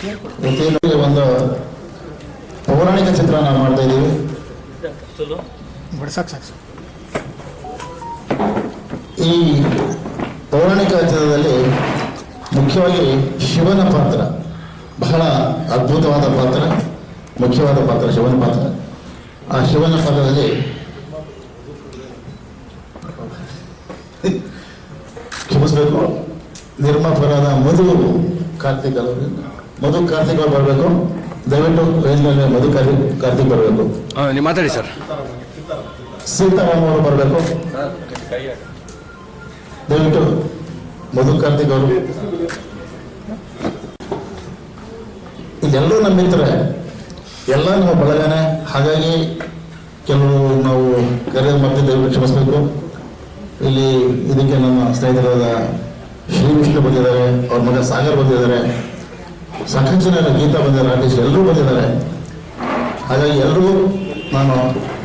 ಒಂದು ಪೌರಾಣಿಕ ಚಿತ್ರ ನಾವು ಮಾಡ್ತಾ ಇದ್ದೀವಿ. ಈ ಪೌರಾಣಿಕ ಚಿತ್ರದಲ್ಲಿ ಮುಖ್ಯವಾಗಿ ಶಿವನ ಪಾತ್ರ ಬಹಳ ಅದ್ಭುತವಾದ ಪಾತ್ರ, ಮುಖ್ಯವಾದ ಪಾತ್ರ ಶಿವನ ಪಾತ್ರ. ಆ ಶಿವನ ಪಾತ್ರದಲ್ಲಿ ಕ್ಷಮಿಸಬೇಕು, ನಿರ್ಮಾಪಕರಾದ ಮಧು ಕಾರ್ತಿಕ್ ಅವರು ಬರಬೇಕು. ದಯವಿಟ್ಟು ವೇದಿಕೆಯಲ್ಲಿ ಮಧು ಕಾರ್ತಿಕ್ ಬರಬೇಕು. ನೀವು ಮಾತಾಡಿ ಸರ್. ಸೀತಾರಾಮ್ ಅವರು ಬರಬೇಕು. ದಯವಿಟ್ಟು ಮಧು ಕಾರ್ತಿಕ್ ಅವರು. ಇದೆಲ್ಲರೂ ನಮ್ಮ ಮಿತ್ರರೇ, ಎಲ್ಲ ನಮ್ಮ ಬಳಗನೆ. ಹಾಗಾಗಿ ಕೆಲವು ನಾವು ಕರೆ ಮತ್ತೆ ದಯವಿಟ್ಟು ಕ್ಷಮಿಸಬೇಕು. ಇಲ್ಲಿ ಇದಕ್ಕೆ ನಮ್ಮ ಸ್ನೇಹಿತರಾದ ಶ್ರೀ ವಿಷ್ಣು ಬಂದಿದ್ದಾರೆ, ಅವ್ರ ಮಗ ಸಾಗರ್ ಬಂದಿದ್ದಾರೆ, ಸಾಕಷ್ಟು ಜನ ಗೀತಾ ಬಂದಿದ್ದಾರೆ, ಆರ್ಟಿಸ್ಟ್ ಎಲ್ಲರೂ ಬಂದಿದ್ದಾರೆ. ಹಾಗಾಗಿ ಎಲ್ಲರೂ ನಾನು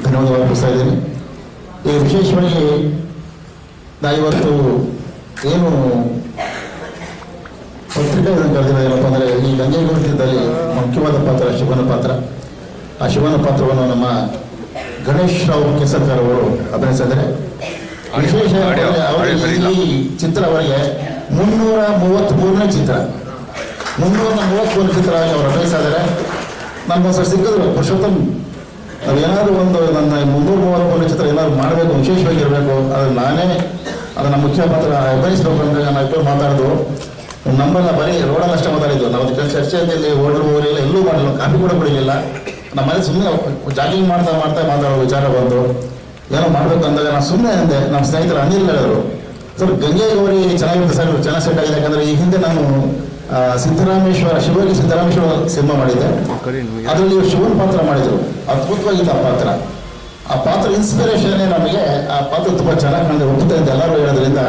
ಧನ್ಯವಾದ ಅರ್ಪಿಸ್ತಾ ಇದ್ದೀನಿ. ಈ ವಿಶೇಷವಾಗಿ ನಾ ಇವತ್ತು ಏನು ಪತ್ರಿಕಾ ಕರೆದಿರೋ ಏನಪ್ಪ ಅಂದರೆ, ಈ ಗಂಗೆಗೌಡ ಚಿತ್ರದಲ್ಲಿ ಮುಖ್ಯವಾದ ಪಾತ್ರ ಶಿವನ ಪಾತ್ರ. ಆ ಶಿವನ ಪಾತ್ರವನ್ನು ನಮ್ಮ ಗಣೇಶ್ ರಾವ್ ಕೇಸರ್ಕರ್ ಅವರು ಅಭಿನಯಿಸಿದ್ದಾರೆ. ವಿಶೇಷ ಈ ಚಿತ್ರ ಅವರಿಗೆ 333ನೇ ಚಿತ್ರ, 333 ಚಿತ್ರವಾಗಿ ಅವರು ಅಭಿನಯಿಸಿದ್ದಾರೆ. ನಮಗೊಂದ್ಸಲ ಸಿಕ್ಕಿದ್ರು, ಪುರುಷೋತ್ತಮ್ ನಾವೇನಾದ್ರೂ ಒಂದು ನನ್ನ 333 ಚಿತ್ರ ಏನಾದ್ರು ಮಾಡಬೇಕು, ವಿಶೇಷವಾಗಿರಬೇಕು, ಅದು ನಾನೇ ಅದನ್ನು ಮುಖ್ಯ ಪಾತ್ರ ಅಭಿನಯಿಸಬೇಕು ಅಂದರೆ ನಾನು ಇಬ್ಬರು ಮಾತಾಡಿದ್ರು. ನಮ್ಮನ್ನ ಬರೀ ರೋಡಲ್ಲಿ ಅಷ್ಟೇ ಮಾತಾಡಿದ್ದು. ನಾವು ಚರ್ಚೆಯಲ್ಲಿ ಊರೆಲ್ಲ ಎಲ್ಲೂ ಮಾಡಲಿಲ್ಲ, ಕಾಫಿ ಕೂಡ ಕುಡಿಲಿಲ್ಲ. ನಮ್ಮ ಮನೆ ಸುಮ್ಮನೆ ಜಾಗಿಂಗ್ ಮಾಡ್ತಾ ಮಾತಾಡೋ ವಿಚಾರ ಬಂದು ಏನೋ ಮಾಡಬೇಕು ಅಂದಾಗ ನಾನು ಸುಮ್ಮನೆ ಅಂದೆ. ನಮ್ಮ ಸ್ನೇಹಿತರು ಅನಿಲ್ ಹೇಳಿದ್ರು, ಸರ್ ಗಂಗೆಗೌರಿ ಚೆನ್ನಾಗಿರುತ್ತೆ ಸರ್, ಚೆನ್ನಾಗಿ ಸೆಟ್ ಆಗಿದೆ. ಯಾಕಂದರೆ ಈ ಹಿಂದೆ ನಾನು ಶಿವಯೋಗಿ ಸಿದ್ದರಾಮೇಶ್ವರ ಸಿನಿಮಾ ಮಾಡಿದ್ದೆ, ಅದರಲ್ಲಿ ಶಿವನ ಪಾತ್ರ ಮಾಡಿದರು. ಅದ್ಭುತವಾಗಿದ್ದ ಆ ಪಾತ್ರ ಇನ್ಸ್ಪಿರೇಷನ್ನೇ ನಮಗೆ. ಆ ಪಾತ್ರ ತುಂಬ ಚೆನ್ನಾಗಿ ನನಗೆ ಒಪ್ಪುತ್ತಾ ಇದ್ದೆ, ಎಲ್ಲರೂ ಹೇಳೋದ್ರಿಂದ.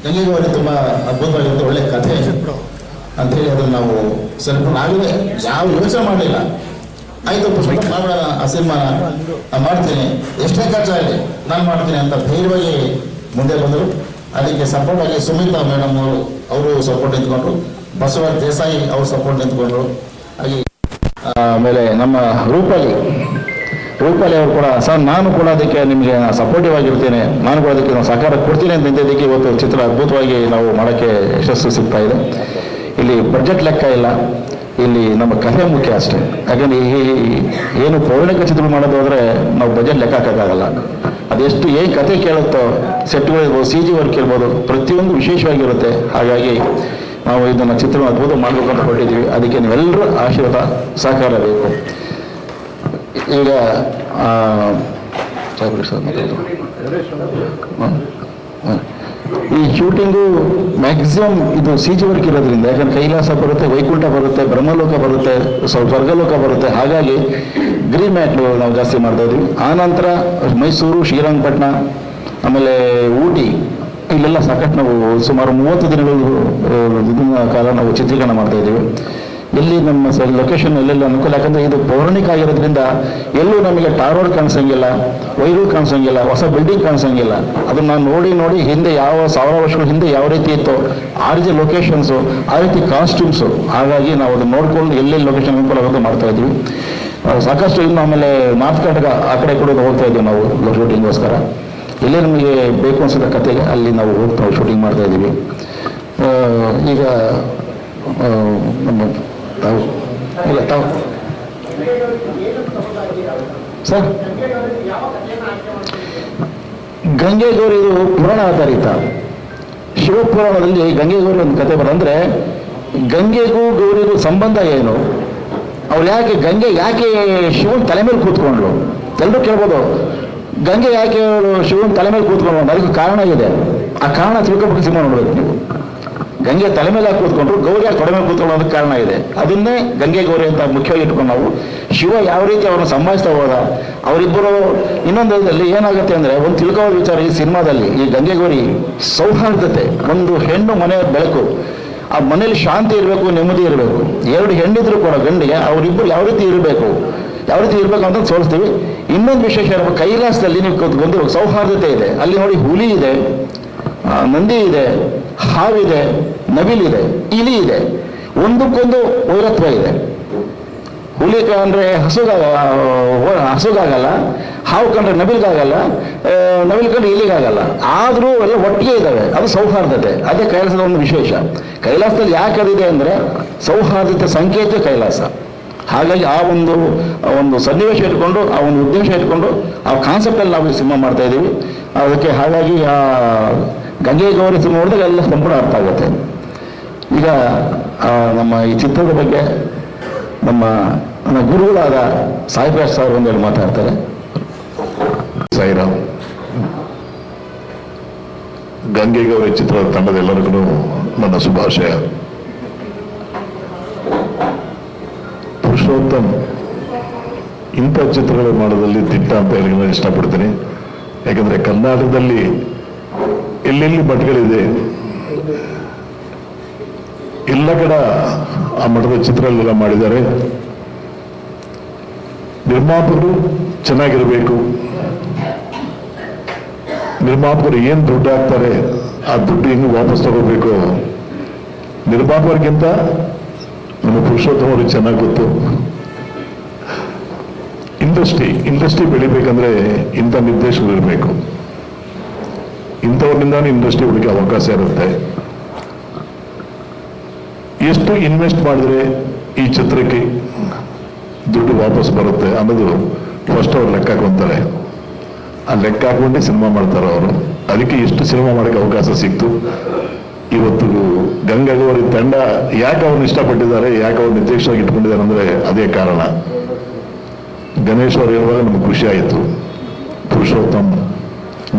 ಗಂಗೆಗೌರಿ ತುಂಬ ಅದ್ಭುತವಾಗಿರುತ್ತೆ, ಒಳ್ಳೆ ಕಥೆ ಅಂಥೇಳಿ ಅದನ್ನು ನಾವು ಸ್ವಲ್ಪ ನಾವೇ ಯಾವ ಯೋಚನೆ ಮಾಡಲಿಲ್ಲ. ಆಯಿತು ಪುಷ್ಪ ಮಾಡೋಣ, ಆ ಸಿನಿಮಾ ಮಾಡ್ತೀನಿ, ಎಷ್ಟೇ ಖರ್ಚಾಗಲಿ ನಾನು ಮಾಡ್ತೀನಿ ಅಂತ ಧೈರ್ಯವಾಗಿ ಮುಂದೆ ಬಂದರು. ಅದಕ್ಕೆ ಸಪೋರ್ಟ್ ಆಗಿ ಸುಮಿತಾ ಮೇಡಮ್ ಅವರು ಸಪೋರ್ಟ್ ನಿಂತ್ಕೊಂಡ್ರು, ಬಸವರಾಜ್ ದೇಸಾಯಿ ಅವರು ಸಪೋರ್ಟ್ ನಿಂತ್ಕೊಂಡ್ರು. ಹಾಗೆ ಆಮೇಲೆ ನಮ್ಮ ರೂಪಾಲಿ ಅವರು ಕೂಡ, ಸರ್ ನಾನು ಕೂಡ ಅದಕ್ಕೆ ನಿಮಗೆ ಸಪೋರ್ಟಿವ್ ಆಗಿರ್ತೇನೆ, ನಾನು ಕೂಡ ಅದಕ್ಕೆ ಸಹಕಾರ ಕೊಡ್ತೀನಿ ಅಂತ ನಿಂತಿದ್ದಕ್ಕೆ ಇವತ್ತು ಚಿತ್ರ ಅದ್ಭುತವಾಗಿ ನಾವು ಮಾಡೋಕ್ಕೆ ಯಶಸ್ಸು ಸಿಗ್ತಾ ಇದೆ. ಇಲ್ಲಿ ಬಡ್ಜೆಟ್ ಲೆಕ್ಕ ಇಲ್ಲ, ಇಲ್ಲಿ ನಮ್ಮ ಕಥೆ ಮುಖ್ಯ ಅಷ್ಟೇ. ಯಾಕಂದರೆ ಏನು ಪೌರಾಣಿಕ ಚಿತ್ರ ಮಾಡೋದು ಹೋದರೆ ನಾವು ಬಜೆಟ್ ಲೆಕ್ಕ ಹಾಕೋಕ್ಕಾಗಲ್ಲ. ಅದೆಷ್ಟು ಏನು ಕಥೆ ಕೇಳುತ್ತೋ, ಸೆಟ್ಗಳು ಇರ್ಬೋದು, CG ವರ್ಕ್ ಇರ್ಬೋದು, ಪ್ರತಿಯೊಂದು ವಿಶೇಷವಾಗಿರುತ್ತೆ. ಹಾಗಾಗಿ ನಾವು ಇದನ್ನು ಚಿತ್ರವನ್ನು ಅದ್ಭುತ ಮಾಡಬೇಕು ಅಂತ ಹೊರಟಿದ್ದೀವಿ. ಅದಕ್ಕೆ ನೀವೆಲ್ಲರೂ ಆಶೀರ್ವಾದ ಸಹಕಾರ ಬೇಕು. ಈಗ ಈ ಶೂಟಿಂಗು ಮ್ಯಾಕ್ಸಿಮಮ್ ಇದು CG ವರ್ಕ್ ಇರೋದ್ರಿಂದ, ಯಾಕಂದ್ರೆ ಕೈಲಾಸ ಬರುತ್ತೆ, ವೈಕುಂಠ ಬರುತ್ತೆ, ಬ್ರಹ್ಮಲೋಕ ಬರುತ್ತೆ, ಸ್ವರ್ಗಲೋಕ ಬರುತ್ತೆ. ಹಾಗಾಗಿ ಗ್ರೀನ್ ಮ್ಯಾಟ್ ನಾವು ಜಾಸ್ತಿ ಮಾಡ್ತಾ ಇದ್ವಿ. ಆನಂತರ ಮೈಸೂರು, ಶ್ರೀರಂಗಪಟ್ಟಣ, ಆಮೇಲೆ ಊಟಿ, ಇಲ್ಲೆಲ್ಲ ಸಾಕಷ್ಟು ನಾವು ಸುಮಾರು 30 ದಿನಗಳು ಇದನ್ನ ಕಾಲ ನಾವು ಚಿತ್ರೀಕರಣ ಮಾಡ್ತಾ ಇದ್ದೀವಿ. ಎಲ್ಲಿ ನಮ್ಮ ಲೊಕೇಶನ್ ಎಲ್ಲೆಲ್ಲ ಅನುಕೂಲ, ಯಾಕಂದರೆ ಇದು ಪೌರಾಣಿಕ ಆಗಿರೋದ್ರಿಂದ ಎಲ್ಲೂ ನಮಗೆ ಟಾರ್ ರೋಡ್ ಕಾಣಿಸಂಗಿಲ್ಲ, ವೈರು ಕಾಣಿಸಂಗಿಲ್ಲ, ಹೊಸ ಬಿಲ್ಡಿಂಗ್ ಕಾಣಿಸಂಗಿಲ್ಲ. ಅದನ್ನು ನಾನು ನೋಡಿ ಹಿಂದೆ ಯಾವ 1000 ವರ್ಷಗಳ ಹಿಂದೆ ಯಾವ ರೀತಿ ಇತ್ತು, ಆ ರೀತಿ ಲೊಕೇಶನ್ಸು, ಆ ರೀತಿ ಕಾಸ್ಟ್ಯೂಮ್ಸು. ಹಾಗಾಗಿ ನಾವು ಅದನ್ನು ನೋಡ್ಕೊಂಡು ಎಲ್ಲೆಲ್ಲಿ ಲೊಕೇಶನ್ ಅನುಕೂಲ ಆಗೋದು ಮಾಡ್ತಾ ಇದ್ವಿ. ಸಾಕಷ್ಟು ಇನ್ನು ಆಮೇಲೆ ನಾರ್ತ್ ಕರ್ನಾಟಕ ಆ ಕಡೆ ಕೂಡ ಹೋಗ್ತಾ ಇದ್ದೀವಿ ನಾವು ಶೂಟಿಂಗ್ಗೋಸ್ಕರ. ಎಲ್ಲೇ ನಮಗೆ ಬೇಕು ಅನ್ಸಿದ ಕತೆಗೆ ಅಲ್ಲಿ ನಾವು ಹೋಗ್ತಾ ಶೂಟಿಂಗ್ ಮಾಡ್ತಾ ಇದ್ದೀವಿ. ಈಗ ನಮ್ಮ ತಾವು ಸರ್, ಗಂಗೆಗೌರಿ ಇದು ಪುರಾಣ ಆಧಾರಿತ. ಶಿವಪುರಾಣದಲ್ಲಿ ಗಂಗೆಗೌರಿ ಒಂದು ಕತೆ ಬರಂದ್ರೆ, ಗಂಗೆಗೂ ಗೌರಿಗೂ ಸಂಬಂಧ ಏನು, ಅವ್ರು ಯಾಕೆ ಶಿವನ್ ತಲೆ ಮೇಲೆ ಕೂತ್ಕೊಂಡ್ರು? ಎಲ್ಲರೂ ಕೇಳ್ಬೋದು, ಗಂಗೆ ಯಾಕೆ ಶಿವನ್ ತಲೆ ಮೇಲೆ ಕೂತ್ಕೊಂಡು? ಅದಕ್ಕೆ ಕಾರಣ ಇದೆ. ಆ ಕಾರಣ ತಿಳ್ಕೊಬೇಕು. ಸಿನಿಮಾ ನೋಡ್ಬೇಕು ನೀವು. ಗಂಗೆ ತಲೆ ಮೇಲೆ ಯಾಕೆ ಕೂತ್ಕೊಂಡ್ರು, ಗೌರಿ ಯಾಕೆ ತೊಡೆ ಮೇಲೆ ಕೂತ್ಕೊಳ್ಳೋದಕ್ಕೆ ಕಾರಣ ಇದೆ. ಅದನ್ನೇ ಗಂಗೆ ಗೌರಿ ಅಂತ ಮುಖ್ಯವಾಗಿ ಇಟ್ಕೊಂಡು ನಾವು ಶಿವ ಯಾವ ರೀತಿ ಅವ್ರನ್ನ ಸಂಭಾಯಿಸ್ತಾ ಹೋದ, ಅವರಿಬ್ಬರು. ಇನ್ನೊಂದು ಇದರಲ್ಲಿ ಏನಾಗುತ್ತೆ ಅಂದರೆ, ಒಂದು ತಿಳ್ಕೊಳ್ಳೋ ವಿಚಾರ ಈ ಸಿನಿಮಾದಲ್ಲಿ, ಈ ಗಂಗೆ ಗೌರಿ ಸೌಹಾರ್ದತೆ, ಒಂದು ಹೆಣ್ಣು ಮನೆಯ ಬೆಳಕು, ಆ ಮನೇಲಿ ಶಾಂತಿ ಇರಬೇಕು, ನೆಮ್ಮದಿ ಇರಬೇಕು. 2 ಹೆಣ್ಣಿದ್ರು ಕೂಡ ಗಂಡಿಗೆ ಅವರಿಬ್ಬರು ಯಾವ ರೀತಿ ಇರಬೇಕು ಅಂತ ತೋರಿಸ್ತೀವಿ. ಇನ್ನೊಂದು ವಿಶೇಷ ಇರಬೇಕು, ಕೈಲಾಸದಲ್ಲಿ ನೀವು ಒಂದು ಸೌಹಾರ್ದತೆ ಇದೆ. ಅಲ್ಲಿ ನೋಡಿ, ಹುಲಿ ಇದೆ, ನಂದಿ ಇದೆ, ಹಾವಿದೆ, ನವಿಲಿದೆ, ಇಲಿ ಇದೆ. ಒಂದಕ್ಕೊಂದು ವೈರತ್ವ ಇದೆ. ಹುಲಿ ಕಂಡ್ರೆ ಹಸುಗಾಗಲ್ಲ, ಹಾವು ಕಂಡ್ರೆ ನವಿಲ್ಗಾಗಲ್ಲ, ನವಿಲ್ ಕಂಡ್ರೆ ಇಲಿಗಾಗಲ್ಲ. ಆದರೂ ಎಲ್ಲ ಒಟ್ಟಿಗೆ ಇದ್ದಾವೆ. ಅದು ಸೌಹಾರ್ದತೆ. ಅದೇ ಕೈಲಾಸದ ಒಂದು ವಿಶೇಷ. ಕೈಲಾಸದಲ್ಲಿ ಯಾಕೆ ಅದಿದೆ ಅಂದರೆ ಸೌಹಾರ್ದತೆ ಸಂಕೇತ ಕೈಲಾಸ. ಹಾಗಾಗಿ ಆ ಒಂದು ಸನ್ನಿವೇಶ ಇಟ್ಕೊಂಡು, ಆ ಒಂದು ಉದ್ದೇಶ ಇಟ್ಕೊಂಡು, ಆ ಕಾನ್ಸೆಪ್ಟಲ್ಲಿ ನಾವು ಸಿನಿಮಾ ಮಾಡ್ತಾ ಇದ್ದೀವಿ. ಅದಕ್ಕೆ ಹಾಗಾಗಿ ಆ ಗಂಗೆ ಗೌರಿ ಸಿನಿಮಾ ನೋಡಿದಾಗ ಎಲ್ಲ ಸಂಪೂರ್ಣ ಅರ್ಥ ಆಗುತ್ತೆ. ಈಗ ನಮ್ಮ ಈ ಚಿತ್ರದ ಬಗ್ಗೆ ನಮ್ಮ ಗುರುಗಳಾದ ಸಾಯಿಪ್ರಕಾಶ್ ಸರ್ ಒಂದೇಳಿ ಮಾತಾಡ್ತಾರೆ. ಸಾಯಿರಾಮ್. ಗಂಗೆ ಗೌರಿ ಚಿತ್ರದ ತಂಡದ ಎಲ್ಲರಿಗೂ ನನ್ನ ಶುಭಾಶಯ. ಪುರುಷೋತ್ತಮ್ ಇಂಥ ಚಿತ್ರಗಳು ಮಾಡೋದಲ್ಲಿ ದಿಟ್ಟ ಅಂತ ಹೇಳಿ ನಾನು ಇಷ್ಟಪಡ್ತೀನಿ. ಯಾಕಂದ್ರೆ ಕರ್ನಾಟಕದಲ್ಲಿ ಎಲ್ಲೆಲ್ಲಿ ಮಠಗಳಿದೆ ಎಲ್ಲ ಕಡೆ ಆ ಮಠದ ಚಿತ್ರಗಳೆಲ್ಲ ಮಾಡಿದ್ದಾರೆ. ನಿರ್ಮಾಪಕರು ಚೆನ್ನಾಗಿರಬೇಕು. ನಿರ್ಮಾಪಕರು ಏನು ದುಡ್ಡು ಹಾಕ್ತಾರೆ ಆ ದುಡ್ಡು ಹೆಂಗೆ ವಾಪಸ್ ತಗೋಬೇಕು. ನಿರ್ಮಾಪಕರಿಗಿಂತ ನಮ್ಮ ಪುರುಷೋತ್ತಮ ಅವ್ರಿಗೆ ಚೆನ್ನಾಗಿ ಗೊತ್ತು. ಇಂಡಸ್ಟ್ರಿ ಬೆಳಿಬೇಕಂದ್ರೆ ಇಂಥ ನಿರ್ದೇಶಕರು ಇರಬೇಕು. ಇಂಥವ್ರಿಂದಾನೇ ಇಂಡಸ್ಟ್ರಿ ಹುಡುಗಿ ಅವಕಾಶ ಇರುತ್ತೆ. ಎಷ್ಟು ಇನ್ವೆಸ್ಟ್ ಮಾಡಿದ್ರೆ ಈ ಚಿತ್ರಕ್ಕೆ ದುಡ್ಡು ವಾಪಸ್ ಬರುತ್ತೆ ಅನ್ನೋದು ಫಸ್ಟ್ ಅವ್ರು ಲೆಕ್ಕ ಹಾಕೊಂತಾರೆ. ಆ ಲೆಕ್ಕ ಹಾಕೊಂಡೇ ಸಿನಿಮಾ ಮಾಡ್ತಾರೆ ಅವರು. ಅದಕ್ಕೆ ಎಷ್ಟು ಸಿನಿಮಾ ಮಾಡೋಕ್ಕೆ ಅವಕಾಶ ಸಿಕ್ತು. ಇವತ್ತು ಗಂಗಾ ಗೌರಿ ತಂಡ ಯಾಕೆ ಅವ್ರನ್ನ ಇಷ್ಟಪಟ್ಟಿದ್ದಾರೆ, ಯಾಕೆ ಅವ್ರು ನಿರ್ದೇಶಕರಾಗಿ ಇಟ್ಕೊಂಡಿದ್ದಾರೆ ಅಂದ್ರೆ ಅದೇ ಕಾರಣ. ಗಣೇಶ್ ಅವರು ಇರುವಾಗ ನಮ್ಗೆ ಖುಷಿ ಆಯಿತು. ಪುರುಷೋತ್ತಮ್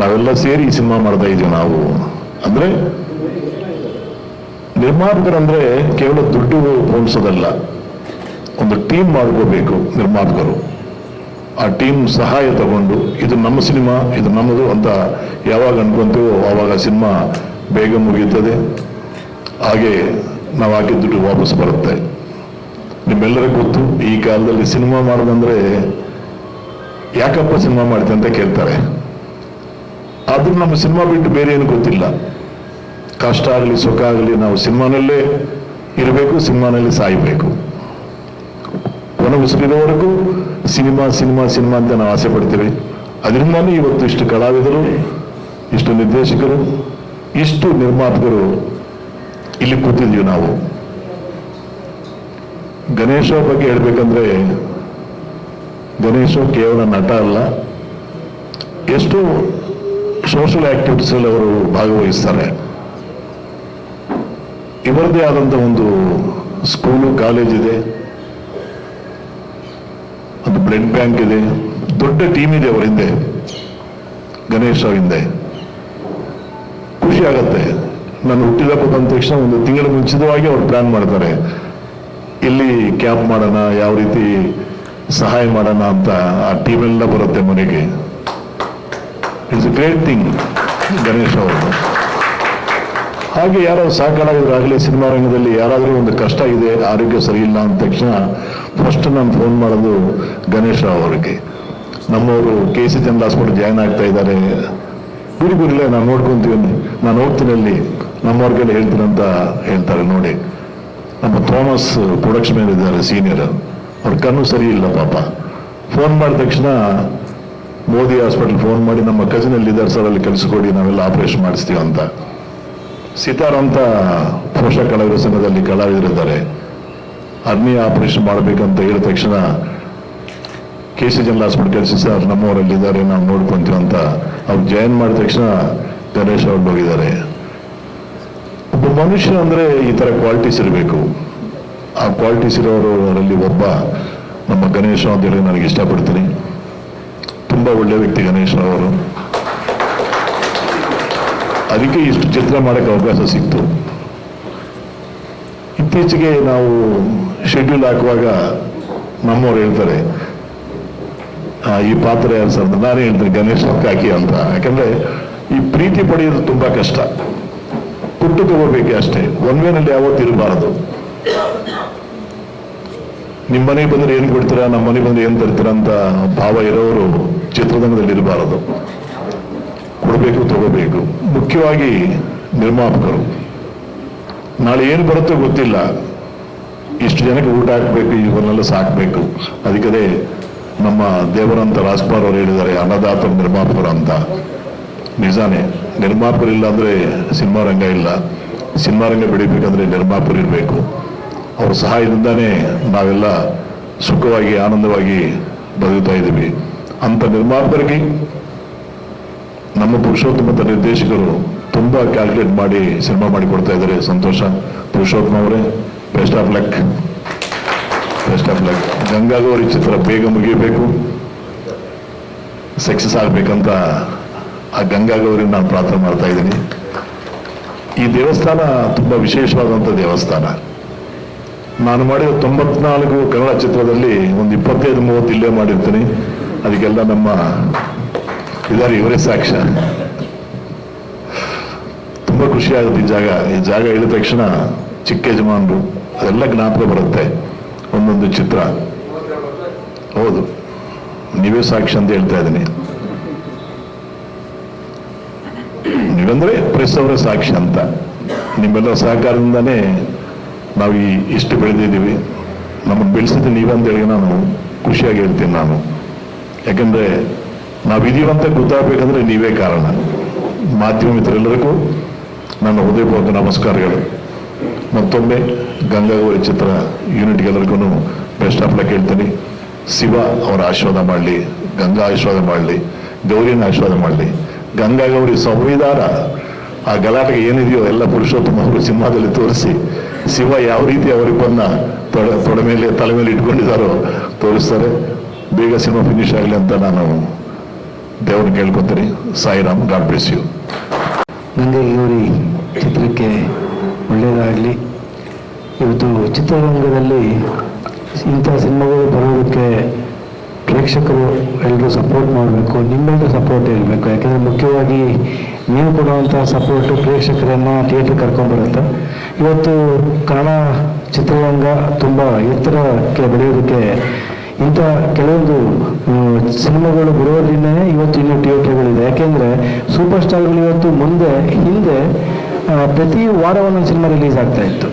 ನಾವೆಲ್ಲ ಸೇರಿ ಈ ಸಿನಿಮಾ ಮಾಡ್ತಾ ಇದೀವಿ. ನಾವು ಅಂದ್ರೆ ನಿರ್ಮಾಪಕರಂದ್ರೆ ಕೇವಲ ದುಡ್ಡು ಪೋಣಿಸೋದಲ್ಲ, ಒಂದು ಟೀಮ್ ಮಾಡ್ಕೋಬೇಕು ನಿರ್ಮಾಪಕರು. ಆ ಟೀಮ್ ಸಹಾಯ ತಗೊಂಡು ಇದು ನಮ್ಮ ಸಿನಿಮಾ, ಇದು ನಮ್ಮದು ಅಂತ ಯಾವಾಗ ಅನ್ಕೊಂತೀವೋ ಆವಾಗ ಸಿನಿಮಾ ಬೇಗ ಮುಗಿಯುತ್ತದೆ. ಹಾಗೆ ನಾವು ಹಾಕಿದ ದುಡ್ಡು ವಾಪಸ್ ಬರುತ್ತೆ. ನಿಮ್ಮೆಲ್ಲರಿಗೂ ಗೊತ್ತು, ಈ ಕಾಲದಲ್ಲಿ ಸಿನಿಮಾ ಮಾಡೋದಂದ್ರೆ ಯಾಕಪ್ಪ ಸಿನಿಮಾ ಮಾಡ್ತೀವಿ ಅಂತ ಕೇಳ್ತಾರೆ. ಆದ್ರೂ ನಮ್ಮ ಸಿನಿಮಾ ಬಿಟ್ಟು ಬೇರೆ ಏನು ಗೊತ್ತಿಲ್ಲ. ಕಷ್ಟ ಆಗಲಿ ಸುಖ ಆಗಲಿ ನಾವು ಸಿನಿಮಾನಲ್ಲೇ ಇರಬೇಕು, ಸಿನಿಮಾನಲ್ಲಿ ಸಾಯಬೇಕು. ಉಸಿರಿರೋವರೆಗೂ ಸಿನಿಮಾ ಸಿನಿಮಾ ಸಿನಿಮಾ ಅಂತ ನಾವು ಆಸೆ ಪಡ್ತೀವಿ. ಅದರಿಂದಾನೇ ಇವತ್ತು ಇಷ್ಟು ಕಲಾವಿದರು, ಇಷ್ಟು ನಿರ್ದೇಶಕರು, ಇಷ್ಟು ನಿರ್ಮಾಪಕರು ಇಲ್ಲಿ ಕೂತಿದ್ದೀವಿ ನಾವು. ಗಣೇಶ ಬಗ್ಗೆ ಹೇಳ್ಬೇಕಂದ್ರೆ ಗಣೇಶ ಕೇವಲ ನಟ ಅಲ್ಲ, ಎಷ್ಟು ಸೋಷಿಯಲ್ ಆಕ್ಟಿವಿಟೀಸ್ ಅಲ್ಲಿ ಅವರು ಭಾಗವಹಿಸ್ತಾರೆ. ಇವರದೇ ಆದಂತ ಒಂದು ಸ್ಕೂಲು ಕಾಲೇಜ್ ಇದೆ, ಒಂದು ಬ್ಲಡ್ ಬ್ಯಾಂಕ್ ಇದೆ, ದೊಡ್ಡ ಟೀಮ್ ಇದೆ ಅವರ ಹಿಂದೆ, ಗಣೇಶ್ ಅವ್ರ ಹಿಂದೆ. ಖುಷಿ ಆಗತ್ತೆ. ನಾನು ಹುಟ್ಟಿದಪ್ಪ ಬಂದ ತಕ್ಷಣ ಒಂದು ತಿಂಗಳ ಮುಂಚಿತವಾಗಿ ಅವ್ರು ಪ್ಲಾನ್ ಮಾಡ್ತಾರೆ, ಇಲ್ಲಿ ಕ್ಯಾಂಪ್ ಮಾಡೋಣ, ಯಾವ ರೀತಿ ಸಹಾಯ ಮಾಡೋಣ ಅಂತ. ಆ ಟೀಮ್ ಎಲ್ಲ ಬರುತ್ತೆ ಮನೆಗೆ. It's A great thing Ganesh ಅವರು. ಹಾಗೆ ಯಾರೋ ಸಾಕಲಾಗಿದ್ರಾಗಲೇ ಸಿನಿಮಾ ರಂಗದಲ್ಲಿ ಯಾರಾದರೂ ಒಂದು ಕಷ್ಟ ಇದೆ, ಆರೋಗ್ಯ ಸರಿ ಇಲ್ಲ ಅಂದ ತಕ್ಷಣ ಫಸ್ಟ್ ನಾನು ಫೋನ್ ಮಾಡೋದು ಗಣೇಶ್ ರಾವ್ ಅವರಿಗೆ. ನಮ್ಮವರು KC ಜನರಲ್ ಹಾಸ್ಪಿಟಲ್ ಜಾಯ್ನ್ ಆಗ್ತಾ ಇದ್ದಾರೆ, ಗುರಿಗುರಿಲ್ಲ ನಾನು ನೋಡ್ಕೊಂತೀವಿ, ನಾನು ಹೋಗ್ತೀನಿ ಅಲ್ಲಿ, ನಮ್ಮವ್ರಿಗೆಲ್ಲ ಹೇಳ್ತೀನಿ ಅಂತ ಹೇಳ್ತಾರೆ. ನೋಡಿ, ನಮ್ಮ ಥಾಮಸ್ ಪ್ರೊಡಕ್ಷನ್ ಮೇಲೆ ಇದ್ದಾರೆ ಸೀನಿಯರ್, ಅವ್ರ ಕಣ್ಣು ಸರಿ ಇಲ್ಲ ಪಾಪ. ಫೋನ್ ಮಾಡಿದ ತಕ್ಷಣ ಮೋದಿ ಹಾಸ್ಪಿಟಲ್ ಫೋನ್ ಮಾಡಿ ನಮ್ಮ ಕಸಿನ್ ಅಲ್ಲಿ ಇದ್ದಾರೆ ಸರ್, ಅಲ್ಲಿ ಕಳಿಸ್ಕೊಡಿ, ನಾವೆಲ್ಲ ಆಪರೇಷನ್ ಮಾಡಿಸ್ತೀವಿ ಅಂತ. ಸಿತಾರ್ ಅಂತ ಪೋಷಕ ಕಲಾವಿದರ ಸಂಘದಲ್ಲಿ ಕಲಾವಿದರಿದ್ದಾರೆ, ಅರ್ನಿ ಆಪರೇಷನ್ ಮಾಡಬೇಕಂತ ಹೇಳಿದ ತಕ್ಷಣ KC ಜನರಲ್ ಹಾಸ್ಪಿಟಲ್ ಕಳಿಸಿ ಸರ್, ನಮ್ಮವರಲ್ಲಿದ್ದಾರೆ, ನಾವು ನೋಡ್ಕೊಂತೀವಿ ಅಂತ ಅವ್ರು ಜಾಯಿನ್ ಮಾಡಿದ ತಕ್ಷಣ ಗಣೇಶ್ ಅವ್ರು ಹೋಗಿದ್ದಾರೆ. ಒಬ್ಬ ಮನುಷ್ಯ ಅಂದ್ರೆ ಈ ತರ ಕ್ವಾಲಿಟೀಸ್ ಇರಬೇಕು. ಆ ಕ್ವಾಲಿಟೀಸ್ ಇರೋರಲ್ಲಿ ಒಬ್ಬ ನಮ್ಮ ಗಣೇಶ್ ಅಂತ ಹೇಳಿ ನನಗೆ ಇಷ್ಟಪಡ್ತೀನಿ. ತುಂಬಾ ಒಳ್ಳೆ ವ್ಯಕ್ತಿ ಗಣೇಶ್ ಅವರು. ಅದಕ್ಕೆ ಇಷ್ಟು ಚಿತ್ರ ಮಾಡಕ್ಕೆ ಅವಕಾಶ ಸಿಕ್ತು. ಇತ್ತೀಚೆಗೆ ನಾವು ಶೆಡ್ಯೂಲ್ ಹಾಕುವಾಗ ನಮ್ಮವ್ರು ಹೇಳ್ತಾರೆ, ಈ ಪಾತ್ರ ಯಾರು ಸರ್? ನಾನೇ ಹೇಳ್ತೀನಿ ಗಣೇಶ್ ಹಾಕಿ ಅಂತ. ಯಾಕಂದ್ರೆ ಈ ಪ್ರೀತಿ ಪಡೆಯೋದು ತುಂಬಾ ಕಷ್ಟ, ಕೊಟ್ಟು ತಗೋಬೇಕೆ ಅಷ್ಟೇ. ಒನ್ವೇನಲ್ಲಿ ಯಾವತ್ತು ಇರಬಾರದು. ನಿಮ್ಮ ಮನೆಗೆ ಬಂದ್ರೆ ಏನ್ ಕೊಡ್ತೀರಾ, ನಮ್ಮ ಮನೆಗೆ ಬಂದ್ರೆ ಏನ್ ತರ್ತೀರಾ ಅಂತ ಭಾವ ಇರೋರು ಚಿತ್ರರಂಗದಲ್ಲಿ ಇರಬಾರದು. ಕೊಡಬೇಕು, ತಗೋಬೇಕು. ಮುಖ್ಯವಾಗಿ ನಿರ್ಮಾಪಕರು, ನಾಳೆ ಏನು ಬರುತ್ತೋ ಗೊತ್ತಿಲ್ಲ, ಇಷ್ಟು ಜನಕ್ಕೆ ಊಟ ಹಾಕಬೇಕು, ಇವನ್ನೆಲ್ಲ ಸಾಕಬೇಕು. ಅದಕ್ಕೆ ನಮ್ಮ ದೇವರಂತ ರಾಜ್ಕುಮಾರ್ ಅವರು ಹೇಳಿದ್ದಾರೆ, ಅನ್ನದಾತ ನಿರ್ಮಾಪಕರು ಅಂತ. ನಿಜಾನೇ, ನಿರ್ಮಾಪಕರು ಇಲ್ಲ ಅಂದರೆ ಸಿನಿಮಾ ರಂಗ ಇಲ್ಲ. ಸಿನಿಮಾ ರಂಗ ಬೆಳಿಬೇಕಂದ್ರೆ ನಿರ್ಮಾಪಕರು ಇರಬೇಕು. ಅವ್ರ ಸಹಾಯದಿಂದಾನೇ ನಾವೆಲ್ಲ ಸುಖವಾಗಿ ಆನಂದವಾಗಿ ಬದುಕ್ತಾ ಇದ್ದೀವಿ. ಅಂಥ ನಿರ್ಮಾಪಕರಿಗೆ ನಮ್ಮ ಪುರುಷೋತ್ತಮ ನಿರ್ದೇಶಕರು ತುಂಬ ಕ್ಯಾಲ್ಕುಲೇಟ್ ಮಾಡಿ ಸಿನಿಮಾ ಮಾಡಿ ಕೊಡ್ತಾ ಇದ್ದಾರೆ. ಸಂತೋಷ. ಪುರುಷೋತ್ತಮ ಅವರೇ, best of luck, best of luck. Gangagauri ಚಿತ್ರ ಬೇಗ ಮುಗಿಯಬೇಕು, ಸಕ್ಸಸ್ ಆಗಬೇಕಂತ ಆ ಗಂಗಾಗೌರಿ ನಾನು ಪ್ರಾರ್ಥನೆ ಮಾಡ್ತಾ ಇದ್ದೀನಿ. ಈ ದೇವಸ್ಥಾನ ತುಂಬ ವಿಶೇಷವಾದಂಥ ದೇವಸ್ಥಾನ. ನಾನು ಮಾಡಿದ 94 ಕನ್ನಡ ಚಿತ್ರದಲ್ಲಿ ಒಂದು 25-30 ಇಲ್ಲೇ ಮಾಡಿರ್ತೀನಿ. ಅದಕ್ಕೆಲ್ಲ ನಮ್ಮ ಇದಾರೆ, ಇವರೇ ಸಾಕ್ಷ್ಯ. ತುಂಬ ಖುಷಿ ಆಗುತ್ತೆ ಈ ಜಾಗ ಹೇಳಿದ ತಕ್ಷಣ ಚಿಕ್ಕ ಯಜಮಾನರು ಅದೆಲ್ಲ ಜ್ಞಾಪಕ ಬರುತ್ತೆ. ಒಂದೊಂದು ಚಿತ್ರ. ಹೌದು, ನೀವೇ ಸಾಕ್ಷಿ ಅಂತ ಹೇಳ್ತಾ ಇದ್ದೀನಿ. ನೀವಂದ್ರೆ ಪ್ರೆಸ್ ಅವರೇ ಸಾಕ್ಷಿ ಅಂತ. ನಿಮ್ಮೆಲ್ಲ ಸಹಕಾರದಿಂದಾನೇ ನಾವು ಇಷ್ಟು ಬೆಳೆದಿದ್ದೀವಿ. ನಮ್ಮನ್ನು ಬೆಳೆಸಿದ್ದು ನೀವಂತ ಹೇಳಿ ನಾನು ಖುಷಿಯಾಗಿ ಹೇಳ್ತೀನಿ ನಾನು. ಯಾಕಂದ್ರೆ ನಾವಿದೀವಂತ ಗೊತ್ತಾಗಬೇಕಂದ್ರೆ ನೀವೇ ಕಾರಣ. ಮಾಧ್ಯಮ ಮಿತ್ರರೆಲ್ಲರಿಗೂ ನನ್ನ ಹೃದಯಪೂರ್ವಕ ನಮಸ್ಕಾರಗಳು. ಮತ್ತೊಮ್ಮೆ ಗಂಗಾಗೌರಿ ಚಿತ್ರ ಯೂನಿಟ್ಗೆಲ್ಲರಿಗೂ ಬೆಸ್ಟ್ ಆಫ್ ಲಕ್ ಹೇಳ್ತೀನಿ. ಶಿವ ಅವರ ಆಶೀರ್ವಾದ ಮಾಡಲಿ, ಗಂಗಾ ಆಶೀರ್ವಾದ ಮಾಡಲಿ, ಗೌರಿನ ಆಶೀರ್ವಾದ ಮಾಡಲಿ. ಗಂಗಾಗೌರಿ ಸಂವಿಧಾನ ಆ ಗಲಾಟೆಗೆ ಏನಿದೆಯೋ ಎಲ್ಲ ಪುರುಷೋತ್ತಮ ಅವರು ಸಿನಿಮಾದಲ್ಲಿ ತೋರಿಸಿ, ಶಿವ ಯಾವ ರೀತಿ ಅವರಿಬ್ಬರನ್ನ ತಲೆ ಮೇಲೆ ಇಟ್ಕೊಂಡಿದ್ದಾರೋ ತೋರಿಸ್ತಾರೆ. ಬೇಗ ಸಿನಿಮಾ ಫಿನಿಶ್ ಆಗಲಿ ಅಂತ ನಾನು ದೇವ್ರನ್ನ ಕೇಳ್ಕೊತೀನಿ. Sairam, god bless you. Gangagauri ಚಿತ್ರಕ್ಕೆ ಒಳ್ಳೆಯದಾಗಲಿ. ಇವತ್ತು ಚಿತ್ರರಂಗದಲ್ಲಿ ಇಂಥ ಸಿನಿಮಾಗಳು ಬರೋದಕ್ಕೆ ಪ್ರೇಕ್ಷಕರು ಎಲ್ಲರೂ ಸಪೋರ್ಟ್ ಮಾಡಬೇಕು. ನಿಮ್ಮೆಲ್ಲರೂ ಸಪೋರ್ಟ್ ಇರಬೇಕು. ಯಾಕೆಂದರೆ ಮುಖ್ಯವಾಗಿ ನೀವು ಕೊಡುವಂಥ ಸಪೋರ್ಟು ಪ್ರೇಕ್ಷಕರನ್ನು ಥಿಯೇಟ್ರಿಗೆ ಕರ್ಕೊಂಡ್ಬರುತ್ತೆ. ಇವತ್ತು ಕನ್ನಡ ಚಿತ್ರರಂಗ ತುಂಬ ಎತ್ತರಕ್ಕೆ ಬೆಳೆಯೋದಕ್ಕೆ ಇಂಥ ಕೆಲವೊಂದು ಸಿನಿಮಾಗಳು ಬರೋದ್ರಿಂದನೇ ಇವತ್ತು ಇನ್ನೂ ಥಿಯೇಟ್ರ್ಗಳಿದೆ. ಯಾಕೆಂದರೆ ಸೂಪರ್ ಸ್ಟಾರ್ಗಳು ಇವತ್ತು ಹಿಂದೆ ಪ್ರತಿ ವಾರ ಒಂದೊಂದು ಸಿನಿಮಾ ರಿಲೀಸ್ ಆಗ್ತಾ ಇತ್ತು.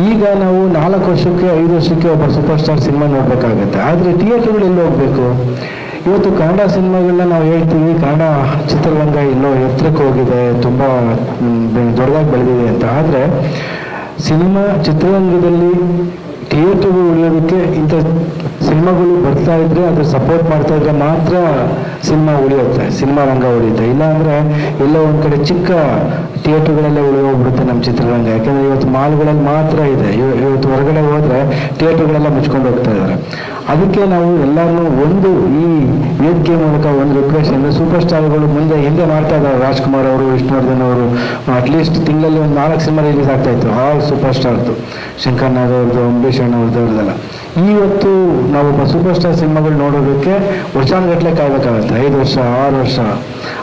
ಈಗ ನಾವು 4 ವರ್ಷಕ್ಕೆ 5 ವರ್ಷಕ್ಕೆ ಒಬ್ಬ ಸೂಪರ್ ಸ್ಟಾರ್ ಸಿನಿಮಾ ನೋಡಬೇಕಾಗತ್ತೆ. ಆದರೆ ಥಿಯೇಟ್ರ್ಗಳು ಎಲ್ಲಿ ಹೋಗಬೇಕು? ಇವತ್ತು ಕನ್ನಡ ಸಿನಿಮಾಗಳನ್ನ ನಾವು ಹೇಳ್ತೀವಿ, ಕನ್ನಡ ಚಿತ್ರರಂಗ ಎಲ್ಲೋ ಎತ್ತರಕ್ಕೆ ಹೋಗಿದೆ, ತುಂಬ ದೊಡ್ಡದಾಗಿ ಬೆಳೆದಿದೆ ಅಂತ. ಆದರೆ ಚಿತ್ರರಂಗದಲ್ಲಿ ಥಿಯೇಟ್ರ್ಗಳು ಉಳಿಯೋದಕ್ಕೆ ಇಂಥ ಸಿನಿಮಾಗಳು ಬರ್ತಾ ಇದ್ರೆ, ಅದ್ರ ಸಪೋರ್ಟ್ ಮಾಡ್ತಾ ಇದ್ರೆ ಮಾತ್ರ ಸಿನಿಮಾ ಉಳಿಯುತ್ತೆ, ಸಿನಿಮಾ ರಂಗ ಉಳಿಯುತ್ತೆ. ಇಲ್ಲ ಅಂದರೆ ಎಲ್ಲೋ ಒಂದು ಕಡೆ ಚಿಕ್ಕ ಥಿಯೇಟ್ರ್ಗಳಲ್ಲೇ ಉಳಿಯೋಗ್ಬಿಡುತ್ತೆ ನಮ್ಮ ಚಿತ್ರರಂಗ. ಯಾಕೆಂದರೆ ಇವತ್ತು ಮಾಲ್ಗಳಲ್ಲಿ ಮಾತ್ರ ಇದೆ. ಇವತ್ತು ಹೊರಗಡೆ ಹೋದರೆ ಥಿಯೇಟ್ರ್ಗಳೆಲ್ಲ ಮುಚ್ಕೊಂಡು ಹೋಗ್ತಾ ಇದ್ದಾರೆ. ಅದಕ್ಕೆ ನಾವು ಎಲ್ಲರನ್ನೂ ಈ ವೇದಿಕೆ ಮೂಲಕ ಒಂದು ರಿಕ್ವೆಸ್ಟ್ ಅಂದರೆ, ಸೂಪರ್ ಸ್ಟಾರ್ಗಳು ಹಿಂದೆ ಮಾಡ್ತಾ ಇದ್ದಾರೆ. ರಾಜ್ಕುಮಾರ್ ಅವರು, ವಿಷ್ಣುವರ್ಧನ್ ಅವರು ಅಟ್ಲೀಸ್ಟ್ ತಿಂಗಳಲ್ಲಿ ಒಂದು 4 ಸಿನಿಮಾ ರಿಲೀಸ್ ಆಗ್ತಾ ಇತ್ತು. ಆಲ್ ಸೂಪರ್ ಸ್ಟಾರ್ದು, ಶಂಕರ್ ನಾಗ್ ಅವ್ರದ್ದು, ಅಂಬರೀಷ್ ಅಣ್ಣ ಅವ್ರದ್ದೆಲ್ಲ. ಇವತ್ತು ನಾವು ಸೂಪರ್ ಸ್ಟಾರ್ ಸಿನಿಮಾಗಳು ನೋಡೋದಕ್ಕೆ ವರ್ಷಾನುಗಟ್ಟಲೆ ಕಾಯಬೇಕಾಗುತ್ತೆ, 5 ವರ್ಷ 6 ವರ್ಷ.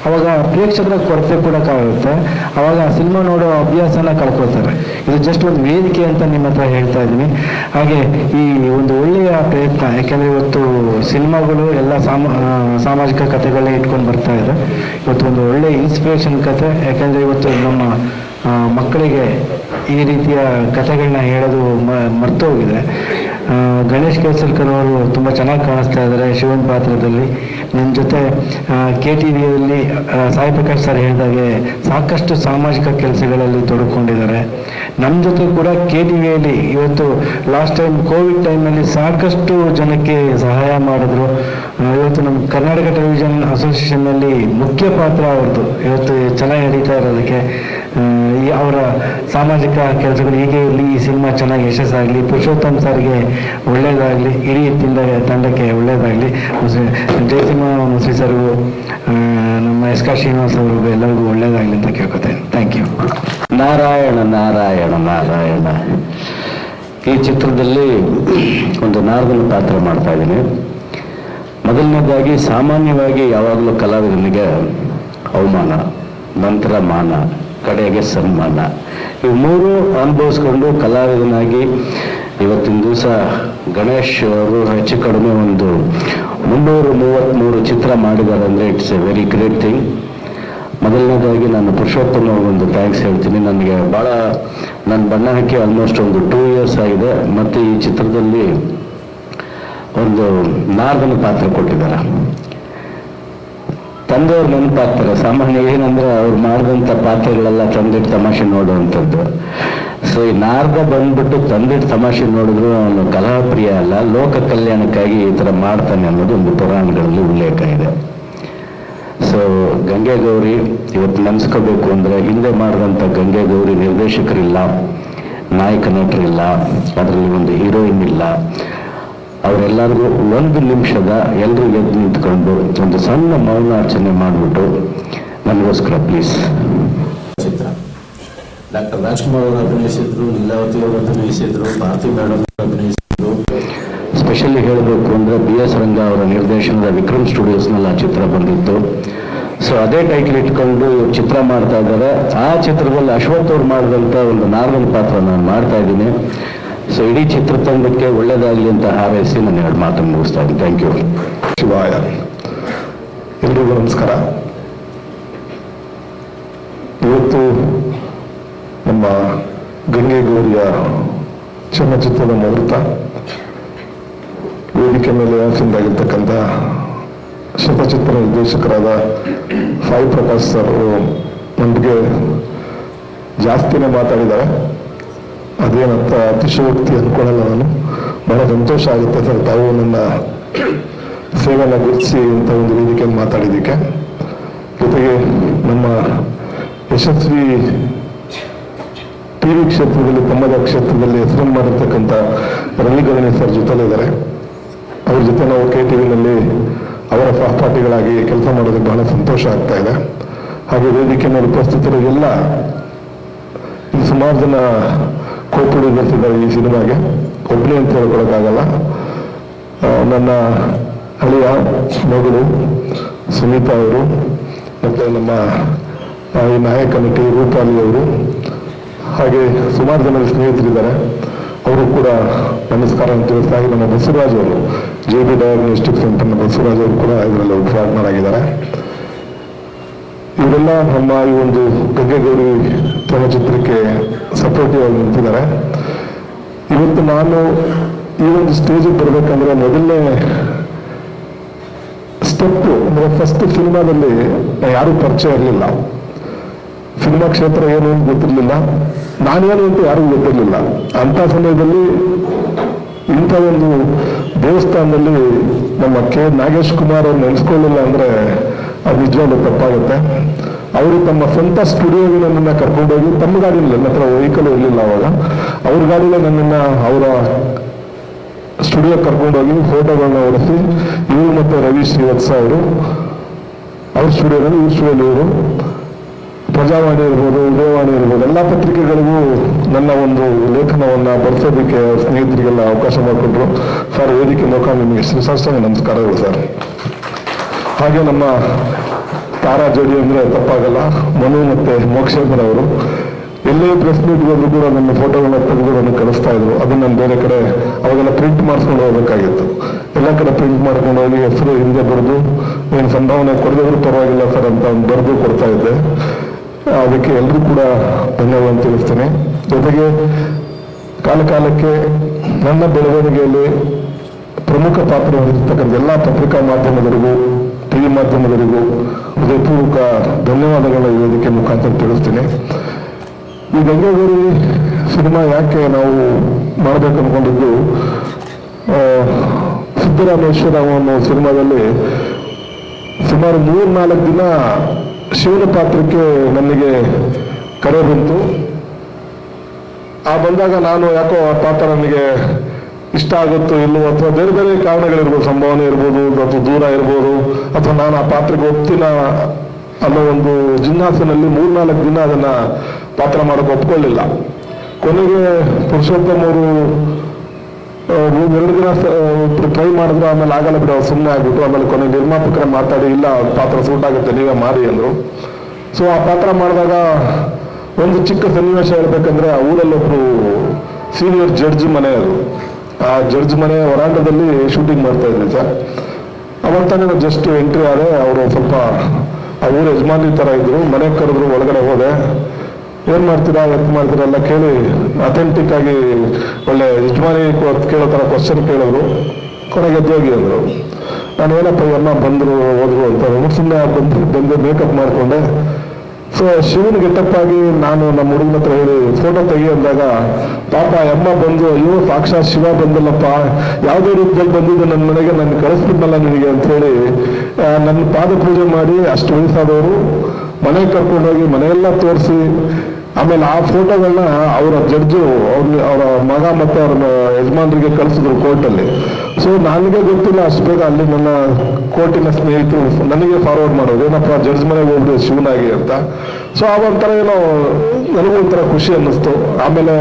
ಅವಾಗ ಪ್ರೇಕ್ಷಕರ ಕೊರತೆ ಕೂಡ ಕಾಗುತ್ತೆ. ಅವಾಗ ಸಿನಿಮಾ ನೋಡೋ ಅಭ್ಯಾಸನ ಕಳ್ಕೊಳ್ತಾರೆ. ಇದು ಜಸ್ಟ್ ಒಂದು ವೇದಿಕೆ ಅಂತ ನಿಮ್ಮ ಹತ್ರ ಹೇಳ್ತಾ ಇದ್ದೀನಿ. ಹಾಗೆ ಈ ಒಂದು ಒಳ್ಳೆಯ ಪ್ರಯತ್ನ, ಯಾಕೆಂದರೆ ಇವತ್ತು ಸಿನಿಮಾಗಳು ಎಲ್ಲ ಸಾಮಾಜಿಕ ಕಥೆಗಳೇ ಇಟ್ಕೊಂಡು ಬರ್ತಾ ಇದೆ. ಇವತ್ತು ಒಂದು ಒಳ್ಳೆಯ ಇನ್ಸ್ಪಿರೇಷನ್ ಕಥೆ. ಯಾಕೆಂದರೆ ಇವತ್ತು ನಮ್ಮ ಮಕ್ಕಳಿಗೆ ಈ ರೀತಿಯ ಕಥೆಗಳನ್ನ ಹೇಳೋದು ಮರ್ತೋಗಿದೆ. ಗಣೇಶ್ ಕೇಸರ್ಕರ್ ಅವರು ತುಂಬ ಚೆನ್ನಾಗಿ ಕಾಣಿಸ್ತಾ ಇದ್ದಾರೆ ಶಿವನ್ ಪಾತ್ರದಲ್ಲಿ. ನನ್ನ ಜೊತೆ KTVಯಲ್ಲಿ ಸಾಯಿ ಪ್ರಕಾಶ್ ಸರ್ ಹೇಳಿದಾಗೆ ಸಾಕಷ್ಟು ಸಾಮಾಜಿಕ ಕೆಲಸಗಳಲ್ಲಿ ತೊಡಕೊಂಡಿದ್ದಾರೆ. ನಮ್ಮ ಜೊತೆ ಕೂಡ KTVಯಲ್ಲಿ ಇವತ್ತು ಲಾಸ್ಟ್ ಟೈಮ್ ಕೋವಿಡ್ ಟೈಮಲ್ಲಿ ಸಾಕಷ್ಟು ಜನಕ್ಕೆ ಸಹಾಯ ಮಾಡಿದ್ರು. ಇವತ್ತು ನಮ್ಮ ಕರ್ನಾಟಕ ಟೆಲಿವಿಷನ್ ಅಸೋಸಿಯೇಷನ್ನಲ್ಲಿ ಮುಖ್ಯ ಪಾತ್ರ ಅವ್ರದ್ದು ಇವತ್ತು ಚೆನ್ನಾಗಿ ನಡೀತಾ ಇರೋದಕ್ಕೆ. ಅವರ ಸಾಮಾಜಿಕ ಕೆಲಸಗಳು ಹೀಗೆ ಇರಲಿ, ಈ ಸಿನಿಮಾ ಚೆನ್ನಾಗಿ ಯಶಸ್ಸಾಗಲಿ, ಪುರುಷೋತ್ತಮ್ ಸರ್ಗೆ ಒಳ್ಳೆಯದಾಗಲಿ, ಇಡೀ ತಂಡಕ್ಕೆ ಒಳ್ಳೆಯದಾಗಲಿ. ಜಯಸಿಂಹ ಮುಸ್ರಿ ಸರ್ಗೂ, ನಮ್ಮ SK ಶ್ರೀನಿವಾಸ್ ಅವ್ರಿಗೂ ಎಲ್ಲರಿಗೂ ಒಳ್ಳೆಯದಾಗಲಿ ಅಂತ ಕೇಳ್ಕೊತೇನೆ. Thank you. ನಾರಾಯಣ ನಾರಾಯಣ ನಾರಾಯಣ. ಈ ಚಿತ್ರದಲ್ಲಿ ಒಂದು ನಾರದನ ಪಾತ್ರ ಮಾಡ್ತಾ ಇದ್ದೀನಿ. ಮೊದಲನೇದಾಗಿ ಸಾಮಾನ್ಯವಾಗಿ ಯಾವಾಗಲೂ ಕಲಾವಿದನಿಗೆ ಅವಮಾನ, ನಂತರ ಮಾನ, ಕಡೆಗೆ ಸನ್ಮಾನ, ಇವು 3 ಅನುಭವಿಸ್ಕೊಂಡು ಕಲಾವಿದನಾಗಿ ಇವತ್ತಿನ ದಿವಸ ಗಣೇಶ್ ಅವರು ಹೆಚ್ಚು ಕಡಿಮೆ ಒಂದು 333 ಚಿತ್ರ ಮಾಡಿದ್ದಾರೆ ಅಂದರೆ it's A very great thing. ಮೊದಲನೇದಾಗಿ ನಾನು ಪುರುಷೋತ್ತಮ ಅವ್ರಿಗೊಂದು ಥ್ಯಾಂಕ್ಸ್ ಹೇಳ್ತೀನಿ. ನನಗೆ ಭಾಳ ನನ್ನ ಬಣ್ಣ ಹಾಕಿ ಆಲ್ಮೋಸ್ಟ್ ಒಂದು 2 years ಆಗಿದೆ. ಮತ್ತು ಈ ಚಿತ್ರದಲ್ಲಿ ಒಂದು ನಾರ್ದನ ಪಾತ್ರ ಕೊಟ್ಟಿದ್ದಾರೆ. ತಂದೆಯವ್ರು ನೆನಪಾಗ್ತಾರೆ. ಸಾಮಾನ್ಯ ಏನಂದ್ರೆ ಅವ್ರು ಮಾಡಿದಂಥ ಪಾತ್ರಗಳೆಲ್ಲ ತಂದಿಟ್ಟು ತಮಾಷೆ ನೋಡುವಂಥದ್ದು. ಸೊ ಈ ನಾರ್ದ ಬಂದ್ಬಿಟ್ಟು ತಂದಿಟ್ಟು ತಮಾಷೆ ನೋಡಿದ್ರು ಅವನು ಕಲಾಪ್ರಿಯ ಅಲ್ಲ, ಲೋಕ ಕಲ್ಯಾಣಕ್ಕಾಗಿ ಈ ಥರ ಮಾಡ್ತಾನೆ ಅನ್ನೋದು ಒಂದು ಪುರಾಣಗಳಲ್ಲಿ ಉಲ್ಲೇಖ ಇದೆ. ಸೊ ಗಂಗೆ ಗೌರಿ ಇವತ್ತು ನೆನೆಸ್ಕೋಬೇಕು ಅಂದರೆ ಹಿಂದೆ ಮಾಡಿದಂಥ ಗಂಗೆ ಗೌರಿ ನಿರ್ದೇಶಕರಿಲ್ಲ, ನಾಯಕ ನಟರಿಲ್ಲ, ಅದರಲ್ಲಿ ಒಂದು ಹೀರೋಯಿನ್ ಇಲ್ಲ. ಅವರೆಲ್ಲರಿಗೂ 1 ನಿಮಿಷದ ಎಲ್ಲರೂ ಎದ್ದು ನಿಂತ್ಕೊಂಡು ಒಂದು ಸಣ್ಣ ಮೌನಾರ್ಚನೆ ಮಾಡಿಬಿಟ್ಟು ನನಗೋಸ್ಕರ ಪ್ಲೀಸ್. ಚಿತ್ರ ಡಾಕ್ಟರ್ ರಾಜ್ಕುಮಾರ್ ಅವರು ಅಭಿನಯಿಸಿದ್ರು, ಲೀಲಾವತಿ ಅವರು ಅಭಿನಯಿಸಿದ್ರು, ಭಾರತಿ ಮೇಡಮ್ ಅಭಿನಯಿಸಿದ್ರು. ಸ್ಪೆಷಲಿ ಹೇಳಬೇಕು ಅಂದರೆ BS ರಂಗ ಅವರ ನಿರ್ದೇಶನದ ವಿಕ್ರಮ್ ಸ್ಟುಡಿಯೋಸ್ನಲ್ಲಿ ಆ ಚಿತ್ರ ಬಂದಿತ್ತು. ಸೊ ಅದೇ ಟೈಟ್ಲ್ ಇಟ್ಕೊಂಡು ಇವ್ರು ಚಿತ್ರ ಮಾಡ್ತಾ ಇದ್ದಾರೆ. ಆ ಚಿತ್ರದಲ್ಲಿ ಅಶ್ವಥ್ ಅವ್ರು ಮಾಡಿದಂಥ ಒಂದು ನಾರ್ಮಲ್ ಪಾತ್ರ ನಾನು ಮಾಡ್ತಾ ಇದ್ದೀನಿ. ಸೊ ಇಡೀ ಚಿತ್ರತಂಡಕ್ಕೆ ಒಳ್ಳೆಯದಾಗಲಿ ಅಂತ ಹಾರೈಸಿ ನಾನು 2 ಮಾತನ್ನು ಮುಗಿಸ್ತಾ ಇದ್ದೀನಿ. Thank you. ಶಿವಾಯ. ಎಲ್ರಿಗೂ ನಮಸ್ಕಾರ. ಇವತ್ತು ನಮ್ಮ ಗಂಗೆ ಗೌರಿಯ ಚಲನಚಿತ್ರದ ಮುಹೂರ್ತ. ವೇದಿಕೆ ಮೇಲೆ ಆಗಿರ್ತಕ್ಕಂಥ ಶತಚಿತ್ರ ನಿರ್ದೇಶಕರಾದ ಸಾಯಿ ಪ್ರಕಾಶ್ ಸರ್ ಅವರು ನಮಗೆ ಜಾಸ್ತಿನೇ ಮಾತಾಡಿದ್ದಾರೆ. ಅದೇನಂತ ಅತಿಶಯೋಕ್ತಿ ಅಂದ್ಕೊಳ್ಳಲ್ಲ ನಾನು. ಬಹಳ ಸಂತೋಷ ಆಗುತ್ತೆ ಸರ್ ತಾವು ನನ್ನ ಸೇವೆಯನ್ನು ಗುರುತಿಸಿ ಇಂಥ ಒಂದು ವೇದಿಕೆಯಲ್ಲಿ ಮಾತಾಡಿದ್ದಕ್ಕೆ. ಜೊತೆಗೆ ನಮ್ಮ ಯಶಸ್ವಿ ಟಿವಿ ಕ್ಷೇತ್ರದಲ್ಲಿ, ತಮ್ಮದ ಕ್ಷೇತ್ರದಲ್ಲಿ ಹೆಸರನ್ನು ಮಾಡಿರ್ತಕ್ಕಂಥ ರವಿ ಗಣೇಶ್ ಸರ್ ಜೊತೆಲಿದ್ದಾರೆ. ಅವ್ರ ಜೊತೆ ನಾವು KTVನಲ್ಲಿ ಅವರ ಸಹಪಾಠಿಗಳಾಗಿ ಕೆಲಸ ಮಾಡೋದಕ್ಕೆ ಬಹಳ ಸಂತೋಷ ಆಗ್ತಾ ಇದೆ. ಹಾಗೆ ವೇದಿಕೆಯಲ್ಲಿ ಉಪಸ್ಥಿತರಿಗೆಲ್ಲ ಸುಮಾರು ಜನ ಕೋಪುಡಿಗಳಿದ್ದಾರೆ ಈ ಸಿನಿಮಾಗೆ. ಒಬ್ಬನೇ ಅಂತ ಹೇಳ್ಕೊಳಕ್ಕಾಗಲ್ಲ. ನನ್ನ ಹಳೆಯ ಮಗಳು ಸುನೀತಾ ಅವರು, ಮತ್ತು ನಮ್ಮ ಈ ನಾಯಕ ನಟಿ ರೂಪಾಲಿ ಅವರು, ಹಾಗೆ ಸುಮಾರು ಜನ ಸ್ನೇಹಿತರಿದ್ದಾರೆ. ಅವರು ಕೂಡ ನಮಸ್ಕಾರ ಅಂತ ತಿಳಿಸ್ತಾ, ನಮ್ಮ ಬಸವರಾಜ್ ಅವರು JB ಡಯಾಗ್ನೋಸ್ಟಿಕ್ ಸೆಂಟರ್ನ ಬಸವರಾಜ್ ಅವರು ಕೂಡ ಇದರಲ್ಲಿ ಪಾರ್ಟ್ನರ್ ಆಗಿದ್ದಾರೆ. ಇವರೆಲ್ಲ ನಮ್ಮ ಈ ಒಂದು ಗಂಗೆ ಗೌರಿ ಚಲನಚಿತ್ರಕ್ಕೆ ಸಪೋರ್ಟಿವ್ ಆಗಿ ನಿಂತಿದ್ದಾರೆ. ಇವತ್ತು ನಾನು ಈ ಒಂದು ಸ್ಟೇಜಿಗೆ ಬರಬೇಕಂದ್ರೆ ಮೊದಲನೇ ಸ್ಟೆಪ್ ಅಂದರೆ ಫಸ್ಟ್ ಸಿನಿಮಾದಲ್ಲಿ ಯಾರೂ ಪರಿಚಯ ಇರಲಿಲ್ಲ. ಸಿನಿಮಾ ಕ್ಷೇತ್ರ ಏನು ಅಂತ ಗೊತ್ತಿರಲಿಲ್ಲ, ನಾನೇನು ಅಂತ ಯಾರಿಗೂ ಗೊತ್ತಿರಲಿಲ್ಲ. ಅಂಥ ಸಮಯದಲ್ಲಿ ಇಂಥ ಒಂದು ದೇವಸ್ಥಾನದಲ್ಲಿ ನಮ್ಮ ನಾಗೇಶ್ ಕುಮಾರ್ ಅವ್ರು ನೆನೆಸ್ಕೊಳ್ಳಿಲ್ಲ ಅಂದರೆ ಅದು ನಿಜವಾಗ್ಲೂ ತಪ್ಪಾಗುತ್ತೆ. ಅವರು ತಮ್ಮ ಸ್ವಂತ ಸ್ಟುಡಿಯೋಗೆ ನನ್ನನ್ನು ಕರ್ಕೊಂಡೋಗಿ, ತಮ್ಮ ಗಾಡಿಯಲ್ಲಿ, ನನ್ನ ಹತ್ರ ವೆಹಿಕಲ್ ಇರಲಿಲ್ಲ ಅವಾಗ, ಅವ್ರ ಗಾಡಿಯಲ್ಲೇ ನನ್ನನ್ನು ಅವರ ಸ್ಟುಡಿಯೋ ಕರ್ಕೊಂಡೋಗಿ ಫೋಟೋಗಳನ್ನ ಹೊಡೆಸಿ, ಇವರು ಮತ್ತು ರವಿ ಶ್ರೀವತ್ಸ ಅವರು ಅವ್ರ ಸ್ಟುಡಿಯೋದಲ್ಲಿ, ಇವ್ರ ಸ್ಟುಡಿಯೋಲಿ ಇವರು ಪ್ರಜಾವಾಣಿ ಇರ್ಬೋದು, ಉದಯವಾಣಿ ಇರ್ಬೋದು, ಎಲ್ಲ ಪತ್ರಿಕೆಗಳಿಗೂ ನನ್ನ ಒಂದು ಲೇಖನವನ್ನು ಬರೆಸೋದಕ್ಕೆ ಸ್ನೇಹಿತರಿಗೆಲ್ಲ ಅವಕಾಶ ಮಾಡಿಕೊಟ್ರು. ಸರ್, ವೇದಿಕೆ ಮುಖಾಂತರ ನಿಮಗೆ ಶ್ರೀಸಾಷ್ಟಾಂಗ ನಮಸ್ಕಾರಗಳು ಸರ್. ಹಾಗೆ ನಮ್ಮ ತಾರಾ ಜೋಡಿ ಅಂದರೆ ತಪ್ಪಾಗಲ್ಲ, ಮನು ಮತ್ತು ಮೋಕ್ಷೇಂದ್ರ ಅವರು ಎಲ್ಲೇ ಪ್ರೆಸ್ ಮೀಟ್ಗೆ ಹೋದ್ರು ಕೂಡ ನನ್ನ ಫೋಟೋಗಳನ್ನ ತೆಗೆದು ನನಗೆ ಕಳಿಸ್ತಾ ಇದ್ರು. ಅದನ್ನು ನಾನು ಬೇರೆ ಕಡೆ ಅವಾಗೆಲ್ಲ ಪ್ರಿಂಟ್ ಮಾಡಿಸ್ಕೊಂಡು ಹೋಗ್ಬೇಕಾಗಿತ್ತು. ಎಲ್ಲ ಕಡೆ ಪ್ರಿಂಟ್ ಮಾಡ್ಕೊಂಡು ಹೋಗಿ ಹೆಸರು ಹಿಂದೆ ಬರೆದು, ಏನು ಸಂಭಾವನೆ ಕೊಡದಿದ್ರು ಪರವಾಗಿಲ್ಲ ಸರ್ ಅಂತ ಬರೆದು ಕೊಡ್ತಾ ಇದ್ದೆ. ಅದಕ್ಕೆ ಎಲ್ಲರೂ ಕೂಡ ಧನ್ಯವಾದ ತಿಳಿಸ್ತೇನೆ. ಜೊತೆಗೆ ಕಾಲಕ್ಕೆ ನನ್ನ ಬೆಳವಣಿಗೆಯಲ್ಲಿ ಪ್ರಮುಖ ಪಾತ್ರ ವಹಿಸಿರ್ತಕ್ಕಂಥ ಎಲ್ಲ ಪತ್ರಿಕಾ ಮಾಧ್ಯಮದವರಿಗೂ, TV ಮಾಧ್ಯಮದವರಿಗೂ ಹೃದಯಪೂರ್ವಕ ಧನ್ಯವಾದಗಳ ಈ ವೇದಿಕೆ ಮುಖಾಂತರ ತಿಳಿಸ್ತೀನಿ. ಈ ಗಂಗೆ ಗೌರಿ ಸಿನಿಮಾ ಯಾಕೆ ನಾವು ಮಾಡಬೇಕು ಅಂದ್ಕೊಂಡಿದ್ದು, ಸಿದ್ದರಾಮೇಶ್ವರ ಅನ್ನೋ ಸಿನಿಮಾದಲ್ಲಿ ಸುಮಾರು 3-4 ದಿನ ಶಿವನ ಪಾತ್ರಕ್ಕೆ ನನಗೆ ಕರೆ ಬಂತು. ಬಂದಾಗ ನಾನು ಯಾಕೋ ಆ ಪಾತ್ರ ನನಗೆ ಇಷ್ಟ ಆಗುತ್ತೋ ಇಲ್ಲವೋ, ಅಥವಾ ಬೇರೆ ಬೇರೆ ಕಾರಣಗಳಿರ್ಬೋದು, ಸಂಭಾವನೆ ಇರ್ಬೋದು, ಅಥವಾ ದೂರ ಇರ್ಬೋದು, ಅಥವಾ ನಾನು ಆ ಪಾತ್ರಕ್ಕೆ ಒಪ್ತೀನ ಅನ್ನೋ ಒಂದು ಜಿಜ್ಞಾಸೆನಲ್ಲಿ 3-4 ದಿನ ಅದನ್ನ ಪಾತ್ರ ಮಾಡೋಕೆ ಒಪ್ಕೊಳ್ಳಿಲ್ಲ. ಕೊನೆಗೆ ಪುರುಷೋತ್ತಮ್ ಅವರು 2 ದಿನ ಟ್ರೈ ಮಾಡಿದ್ರು. ಆಮೇಲೆ ಆಗಲ್ಲ ಬಿಡು, ಸುಮ್ಮನೆ ಆಗ್ಬಿಟ್ಟು ಆಮೇಲೆ ಕೊನೆ ನಿರ್ಮಾಪಕರ ಮಾತಾಡಿ, ಇಲ್ಲ ಪಾತ್ರ ಸೂಟ್ ಆಗುತ್ತೆ ನೀವೇ ಮಾಡಿ ಅಂದರು. ಸೊ ಆ ಪಾತ್ರ ಮಾಡಿದಾಗ ಒಂದು ಚಿಕ್ಕ ಸನ್ನಿವೇಶ ಹೇಳ್ಬೇಕಂದ್ರೆ, ಆ ಊರಲ್ಲೊಬ್ರು ಸೀನಿಯರ್ ಜಡ್ಜ್ ಮನೆ ಅದು. ಆ ಜಡ್ಜ್ ಮನೆ ವರಾಂಡದಲ್ಲಿ ಶೂಟಿಂಗ್ ಮಾಡ್ತಾ ಇದ್ವಿ ಸರ್. ಅವಾಗ ತಾನೇ ಜಸ್ಟ್ ಎಂಟ್ರಿ ಆದ್ರೆ ಅವರು ಸ್ವಲ್ಪ ಆ ಊರ ಯಜಮಾನಿ ಥರ ಇದ್ರು. ಮನೆಗೆ ಕರೆದ್ರು, ಒಳಗಡೆ ಹೋದೆ. ಏನು ಮಾಡ್ತೀರಾ ಎತ್ತು ಮಾಡ್ತೀರಾ ಎಲ್ಲ ಕೇಳಿ ಅಥೆಂಟಿಕ್ ಆಗಿ ಒಳ್ಳೆ ಯಜಮಾನಿ ಕೇಳೋ ಥರ ಕ್ವಶನ್ ಕೇಳಿದ್ರು. ಕೊನೆಗೆ ಎದ್ದೋಗಿ ಅಂದರು. ನಾನು ಏನಪ್ಪ ಅಮ್ಮ ಬಂದರು ಹೋದ್ರು ಅಂತ ಸುಮ್ಮನೆ ಬಂದು ಮೇಕಪ್ ಮಾಡಿಕೊಂಡೆ. ಸೊ ಶಿವನ ಗೆಟಪ್ಪಾಗಿ ನಾನು ನಮ್ಮ ಹುಡುಗನ ಹತ್ರ ಹೇಳಿ ಫೋಟೋ ತೆಗಿ ಅಂದಾಗ ಪಾಪ ಅಮ್ಮ ಬಂದು ಅಯ್ಯೋ ಸಾಕ್ಷಾತ್ ಶಿವ ಬಂದಲ್ಲಪ್ಪ, ಯಾವುದೇ ರೂಪದಲ್ಲಿ ಬಂದಿದ್ದು ನನ್ನ ಮನೆಗೆ ನಾನು ಕಳಿಸ್ಬಿಟ್ನಲ್ಲ ನಿನಗೆ ಅಂತ ಹೇಳಿ ನನ್ನ ಪಾದ ಪೂಜೆ ಮಾಡಿ ಅಷ್ಟು ವಯಸ್ಸಾದವರು ಮನೆಗೆ ಕರ್ಕೊಂಡೋಗಿ ಮನೆಯೆಲ್ಲ ತೋರಿಸಿ ಆಮೇಲೆ ಆ ಫೋಟೋಗಳನ್ನ ಅವರ ಜಡ್ಜು ಅವರ ಮಗ ಮತ್ತು ಅವ್ರ ಯಜಮಾನರಿಗೆ ಕಳಿಸಿದ್ರು ಕೋರ್ಟಲ್ಲಿ. ಸೊ ನನಗೆ ಗೊತ್ತಿಲ್ಲ ಅಷ್ಟು ಬೇಗ ಅಲ್ಲಿ ನನ್ನ ಕೋರ್ಟಿನ ಸ್ನೇಹಿತರು ನನಗೆ ಫಾರ್ವರ್ಡ್ ಮಾಡೋದು, ಏನಪ್ಪ ಜಡ್ಜ್ ಮನೆಗೆ ಹೋಗ್ಬಿಡು ಶಿವನಾಗಿ ಅಂತ. ಸೊ ಆ ಒಂಥರ ಏನೋ ನನಗೂ ಒಂಥರ ಖುಷಿ ಅನ್ನಿಸ್ತು. ಆಮೇಲೆ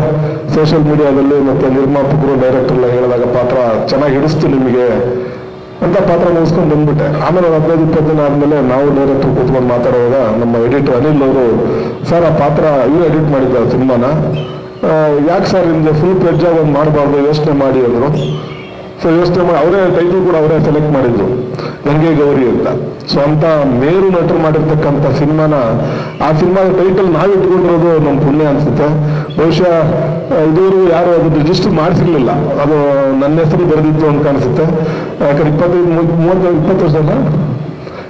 ಸೋಷಿಯಲ್ ಮೀಡಿಯಾದಲ್ಲಿ ಮತ್ತು ನಿರ್ಮಾಪಕರು ಡೈರೆಕ್ಟರ್ ಎಲ್ಲ ಹೇಳಿದಾಗ ಪಾತ್ರ ಚೆನ್ನಾಗಿ ಹಿಡಿಸ್ತು ನಿಮಗೆ ಅಂತ ಪಾತ್ರ ಮುಗಿಸ್ಕೊಂಡು ಬಂದ್ಬಿಟ್ಟೆ. ಆಮೇಲೆ ಒಂದು 15-20 ದಿನ ಆದಮೇಲೆ ನಾವು ಡೈರೆಕ್ಟರ್ ಕೂತ್ಕೊಂಡು ಮಾತಾಡುವಾಗ ನಮ್ಮ ಎಡಿಟರ್ ಅನಿಲ್ ಅವರು, ಸರ್ ಆ ಪಾತ್ರ ಇವರು ಎಡಿಟ್ ಮಾಡಿದ್ದಾರೆ ಸಿನಿಮಾನ, ಯಾಕೆ ಸರ್ ನಿಮಗೆ ಫುಲ್ ಫ್ಲೆಡ್ಜ್ ಆಗಿ ಒಂದು ಮಾಡಬಾರ್ದು, ಯೋಚನೆ ಮಾಡಿ ಅಂದರು. ಸೊ ಯೋಚನೆ ಮಾಡಿ ಅವರೇ ಟೈಟಲ್ ಕೂಡ ಅವರೇ ಸೆಲೆಕ್ಟ್ ಮಾಡಿದ್ರು, ಗಂಗೆ ಗೌರಿ ಅಂತ. ಸೊ ಅಂತ ಮೇರು ನಟರು ಮಾಡಿರ್ತಕ್ಕಂಥ ಸಿನಿಮಾನ, ಆ ಸಿನಿಮಾದ ಟೈಟಲ್ ನಾವು ಇಟ್ಕೊಂಡಿರೋದು ನಮ್ಮ ಪುಣ್ಯ ಅನ್ಸುತ್ತೆ. ಬಹುಶಃ ಇದುವರೆಗೂ ಯಾರು ಅದು ರಿಜಿಸ್ಟರ್ ಮಾಡಿಸಿರ್ಲಿಲ್ಲ, ಅದು ನನ್ನ ಹೆಸರು ಬರೆದಿತ್ತು ಅಂತ ಕಾಣಿಸುತ್ತೆ. ಯಾಕಂದ್ರೆ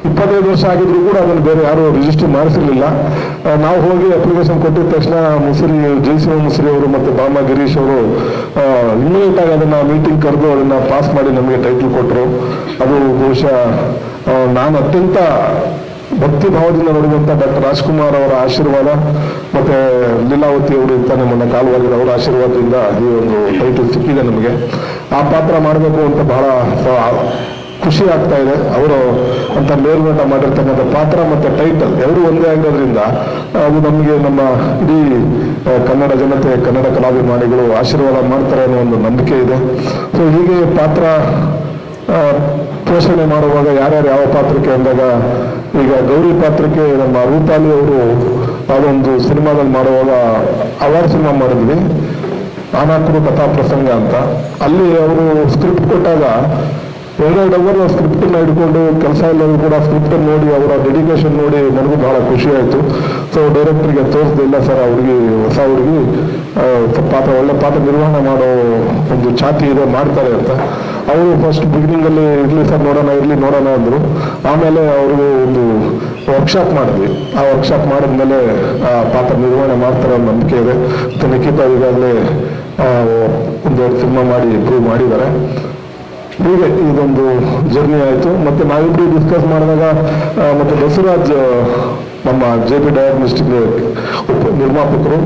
25 ವರ್ಷ ಆಗಿದ್ರು ಕೂಡ ಅದನ್ನು ಬೇರೆ ಯಾರು ರಿಜಿಸ್ಟರ್ ಮಾಡಿಸಿರ್ಲಿಲ್ಲ. ನಾವು ಹೋಗಿ ಅಪ್ಲಿಕೇಶನ್ ಕೊಟ್ಟಿದ ತಕ್ಷಣ ಜಯಸಿಂಹ ಮುಸ್ರಿ ಅವರು ಮತ್ತು ಬಾಮ ಗಿರೀಶ್ ಅವರು ಇಮಿಡಿಯೇಟ್ ಆಗಿ ಅದನ್ನ ಮೀಟಿಂಗ್ ಕರೆದು ಅದನ್ನ ಪಾಸ್ ಮಾಡಿ ನಮಗೆ ಟೈಟಲ್ ಕೊಟ್ಟರು. ಅದು ಬಹುಶಃ ನಾನು ಅತ್ಯಂತ ಭಕ್ತಿ ಭಾವದಿಂದ ನೋಡುವಂಥ ಡಾಕ್ಟರ್ ರಾಜ್ಕುಮಾರ್ ಅವರ ಆಶೀರ್ವಾದ ಮತ್ತೆ ಲೀಲಾವತಿ ಅವರು ಇಂತ ನಮ್ಮನ್ನ ಕಾಲುವಾಗಿರೋ ಅವರ ಆಶೀರ್ವಾದದಿಂದ ಈ ಒಂದು ಟೈಟಲ್ ಸಿಕ್ಕಿದೆ ನಮಗೆ. ಆ ಪಾತ್ರ ಮಾಡಬೇಕು ಅಂತ ಬಹಳ ಖುಷಿ ಆಗ್ತಾ ಇದೆ. ಅವರು ಅಂತ ಮೇಲ್ನೋಟ ಮಾಡಿರ್ತಕ್ಕಂಥ ಪಾತ್ರ ಮತ್ತೆ ಟೈಟಲ್ ಎರಡು ಒಂದೇ ಆಗಿರೋದ್ರಿಂದ ಅದು ನಮಗೆ ನಮ್ಮ ಇಡೀ ಕನ್ನಡ ಜನತೆ, ಕನ್ನಡ ಕಲಾಭಿಮಾನಿಗಳು ಆಶೀರ್ವಾದ ಮಾಡ್ತಾರೆ ಅನ್ನೋ ಒಂದು ನಂಬಿಕೆ ಇದೆ. ಸೊ ಹೀಗೆ ಪಾತ್ರ ಪೋಷಣೆ ಮಾಡುವಾಗ ಯಾರ್ಯಾರು ಯಾವ ಪಾತ್ರಕ್ಕೆ ಅಂದಾಗ, ಈಗ ಗೌರಿ ಪಾತ್ರಕ್ಕೆ ನಮ್ಮ ರೂಪಾಲಿ ಅವರು ಅದೊಂದು ಸಿನಿಮಾದಲ್ಲಿ ಮಾಡುವಾಗ ಅವಾರ್ಡ್ ಸಿನಿಮಾ ಮಾಡಿದ್ವಿ, ಆನಾಕರು ಕಥಾ ಪ್ರಸಂಗ ಅಂತ. ಅಲ್ಲಿ ಅವರು ಸ್ಕ್ರಿಪ್ಟ್ ಕೊಟ್ಟಾಗ 2 ಅವರ್ ಸ್ಕ್ರಿಪ್ಟನ್ನ ಹಿಡ್ಕೊಂಡು ಕೆಲಸ ಎಲ್ಲರೂ ಕೂಡ ಸ್ಕ್ರಿಪ್ಟನ್ನು ನೋಡಿ ಅವರ ಡೆಡಿಕೇಶನ್ ನೋಡಿ ನನಗೂ ಬಹಳ ಖುಷಿ ಆಯಿತು. ಸೊ ಡೈರೆಕ್ಟರ್ಗೆ ತೋರಿಸ್ದಿಲ್ಲ ಸರ್, ಹುಡುಗಿ ಹೊಸ ಹುಡುಗಿ ಪಾತ್ರ ಒಳ್ಳೆ ಪಾತ್ರ ನಿರ್ವಹಣೆ ಮಾಡೋ ಒಂದು ಛಾತಿ ಇದೆ, ಮಾಡ್ತಾರೆ ಅಂತ. ಅವರು ಫಸ್ಟ್ ಬಿಗಿನಿಂಗಲ್ಲಿ ಇರಲಿ ಸರ್ ನೋಡೋಣ ಅಂದರು. ಆಮೇಲೆ ಅವ್ರಿಗೆ ಒಂದು ವರ್ಕ್ಶಾಪ್ ಮಾಡಿದ್ವಿ. ಆ ವರ್ಕ್ಶಾಪ್ ಮಾಡಿದ್ಮೇಲೆ ಆ ಪಾತ್ರ ನಿರ್ವಹಣೆ ಮಾಡ್ತಾರೆ ಅನ್ನೋ ನಂಬಿಕೆ ಇದೆ. ಮತ್ತು ನಿಖಿತಾ ಈಗಾಗಲೇ ಒಂದೆರಡು ಸಿನಿಮಾ ಮಾಡಿ ಇಂಪ್ರೂವ್ ಮಾಡಿದ್ದಾರೆ. ಹೀಗೆ ಇದೊಂದು ಜರ್ನಿ ಆಯಿತು. ಮತ್ತು ನಾವಿಬ್ಬರು ಡಿಸ್ಕಸ್ ಮಾಡಿದಾಗ ಮತ್ತು ಬಸವರಾಜ್ ನಮ್ಮ JP ಡಯಾಗ್ನೋಸ್ಟಿಕ್ ನಿರ್ಮಾಪಕರು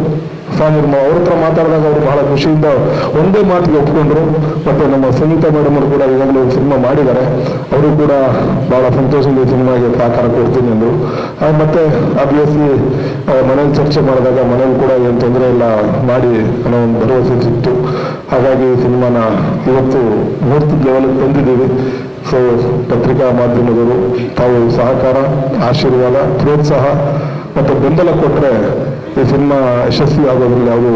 ಅವ್ರ ಹತ್ರ ಮಾತಾಡಿದಾಗ ಅವರು ಬಹಳ ಖುಷಿಯಿಂದ ಒಂದೇ ಮಾತಿಗೆ ಒಪ್ಕೊಂಡ್ರು. ಮತ್ತು ನಮ್ಮ ಸುನೀತಾ ಮೇಡಮ್ ಅವರು ಕೂಡ ಈಗಾಗಲೇ ಒಂದು ಸಿನಿಮಾ ಮಾಡಿದ್ದಾರೆ, ಅವರು ಕೂಡ ಬಹಳ ಸಂತೋಷದಿಂದ ಸಿನಿಮಾಗೆ ಸಹಕಾರ ಕೊಡ್ತೀನಿ ಅಂದರು. ಮತ್ತೆ ಅಬ್ವಿಯಸ್ಲಿ ಮನೇಲಿ ಚರ್ಚೆ ಮಾಡಿದಾಗ ಮನೇಲಿ ಕೂಡ ಏನು ತೊಂದರೆ ಇಲ್ಲ ಮಾಡಿ ಅನ್ನೋ ಒಂದು ಭರವಸೆ ಸಿಕ್ತು. ಹಾಗಾಗಿ ಸಿನಿಮಾನ ಇವತ್ತು ಮುಹೂರ್ತದ ಲೆವೆಲ್ಗೆ ತಂದಿದ್ದೀವಿ. ಸೊ ಪತ್ರಿಕಾ ಮಾಧ್ಯಮದವರು ತಾವು ಸಹಕಾರ, ಆಶೀರ್ವಾದ, ಪ್ರೋತ್ಸಾಹ ಮತ್ತು ಬೆಂಬಲ ಕೊಟ್ಟರೆ ಈ ಸಿನಿಮಾ ಯಶಸ್ವಿ ಆಗೋದ್ರಲ್ಲಿ ಯಾವುದೂ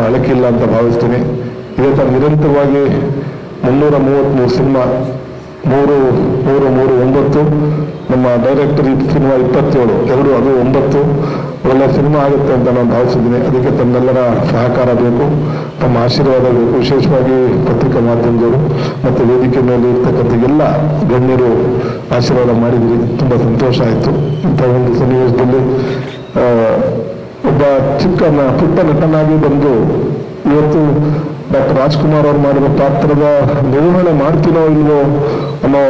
ಅಳಕಿಲ್ಲ ಅಂತ ಭಾವಿಸ್ತೀನಿ. ಇದೇ ಥರ ನಿರಂತರವಾಗಿ 333 ಸಿನಿಮಾ, 3-3-9 ನಮ್ಮ ಡೈರೆಕ್ಟರ್ ಸಿನಿಮಾ 27, ಎರಡು ಅದು 9 ಒಳ್ಳೆಯ ಸಿನಿಮಾ ಆಗುತ್ತೆ ಅಂತ ನಾನು ಭಾವಿಸಿದ್ದೀನಿ. ಅದಕ್ಕೆ ತಮ್ಮೆಲ್ಲರ ಸಹಕಾರ ಬೇಕು, ತಮ್ಮ ಆಶೀರ್ವಾದ ಬೇಕು. ವಿಶೇಷವಾಗಿ ಪತ್ರಿಕಾ ಮಾಧ್ಯಮದವರು ಮತ್ತು ವೇದಿಕೆ ಮೇಲೆ ಇರ್ತಕ್ಕಂಥ ಎಲ್ಲ ಗಣ್ಯರು ಆಶೀರ್ವಾದ ಮಾಡಿದ್ರಿ, ತುಂಬ ಸಂತೋಷ ಆಯಿತು. ಇಂಥ ಒಂದು ಸನ್ನಿವೇಶದಲ್ಲಿ ಒಬ್ಬ ಪುಟ್ಟ ನಟನಾಗಿ ಬಂದು ಇವತ್ತು ಡಾಕ್ಟರ್ ರಾಜ್ಕುಮಾರ್ ಅವರು ಮಾಡಿರೋ ಪಾತ್ರದ ನಿರ್ವಹಣೆ ಮಾಡ್ತೀನೋ ಇಲ್ವೋ ಅನ್ನೋ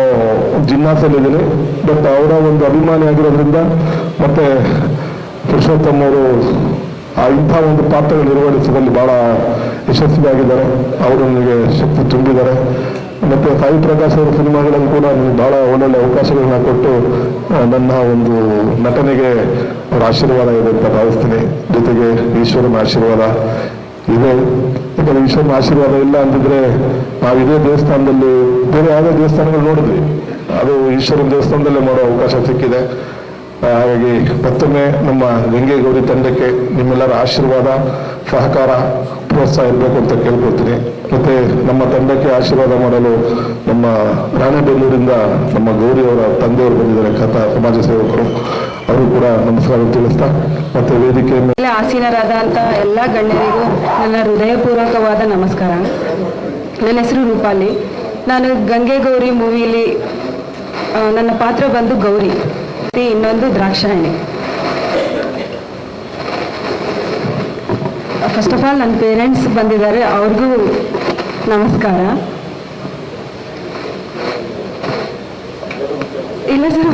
ಜಿಜ್ಞಾಸೆಯಲ್ಲಿದ್ದೀನಿ. ಬಟ್ ಅವರ ಒಂದು ಅಭಿಮಾನಿ ಆಗಿರೋದ್ರಿಂದ ಮತ್ತೆ ಪುರುಷೋತ್ತಮ್ ಅವರು ಇಂಥ ಒಂದು ಪಾತ್ರ ನಿರ್ವಹಿಸುವಲ್ಲಿ ಬಹಳ ಯಶಸ್ವಿಯಾಗಿದ್ದಾರೆ. ಅವರು ನನಗೆ ಶಕ್ತಿ ತುಂಬಿದ್ದಾರೆ. ಮತ್ತು ಸಾಯಿ ಪ್ರಕಾಶ್ ಅವರ ಸಿನಿಮಾಗಳನ್ನು ಕೂಡ ನನಗೆ ಬಹಳ ಒಳ್ಳೊಳ್ಳೆ ಅವಕಾಶಗಳನ್ನ ಕೊಟ್ಟು ನನ್ನ ಒಂದು ನಟನೆಗೆ ಅವರ ಆಶೀರ್ವಾದ ಇದೆ ಅಂತ ಭಾವಿಸ್ತೀನಿ. ಜೊತೆಗೆ ಈಶ್ವರನ ಆಶೀರ್ವಾದ ಇದೆ. ಯಾಕಂದರೆ ಈಶ್ವರನ ಆಶೀರ್ವಾದ ಇಲ್ಲ ಅಂತಿದ್ರೆ ನಾವು ಇದೇ ದೇವಸ್ಥಾನದಲ್ಲಿ ಬೇರೆ ಯಾವುದೇ ದೇವಸ್ಥಾನಗಳು ನೋಡಿದ್ವಿ, ಅದು ಈಶ್ವರನ ದೇವಸ್ಥಾನದಲ್ಲೇ ಮಾಡೋ ಅವಕಾಶ ಸಿಕ್ಕಿದೆ. ಹಾಗಾಗಿ ಮತ್ತೊಮ್ಮೆ ನಮ್ಮ ಗಂಗೆ ಗೌರಿ ತಂಡಕ್ಕೆ ನಿಮ್ಮೆಲ್ಲರ ಆಶೀರ್ವಾದ, ಸಹಕಾರ, ಪ್ರೋತ್ಸಾಹ ಇರಬೇಕು ಅಂತ ಕೇಳ್ಕೊಳ್ತೀನಿ. ಮತ್ತೆ ನಮ್ಮ ತಂಡಕ್ಕೆ ಆಶೀರ್ವಾದ ಮಾಡಲು ನಮ್ಮ ರಾಣೆಬೆನ್ನೂರಿಂದ ನಮ್ಮ ಗೌರಿ ಅವರ ತಂದೆಯವರು ಬಂದಿದ್ದಾರೆ, ಕಥಾ ಸಮಾಜ ಸೇವಕರು. ಅವರು ಕೂಡ ನಮಸ್ಕಾರ ತಿಳಿಸ್ತಾ ಮತ್ತೆ ವೇದಿಕೆ ಮೇಲೆ ಆಸೀನರಾದ ಅಂತ ಎಲ್ಲ ಗಣ್ಯರಿಗೂ ನನ್ನ ಹೃದಯಪೂರ್ವಕವಾದ ನಮಸ್ಕಾರ. ನನ್ನ ಹೆಸರು ರೂಪಾಲಿ. ನಾನು ಗಂಗೆ ಗೌರಿ ಮೂವಿಲಿ ನನ್ನ ಪಾತ್ರ ಬಂದು ಗೌರಿ, ಇನ್ನೊಂದು ದ್ರಾಕ್ಷಾಯಣಿ. ಫಸ್ಟ್ ಆಫ್ ಆಲ್ ನನ್ನ ಪೇರೆಂಟ್ಸ್ ಬಂದಿದ್ದಾರೆ, ಅವ್ರಿಗೂ ನಮಸ್ಕಾರ. ಇಲ್ಲ ಸರ್,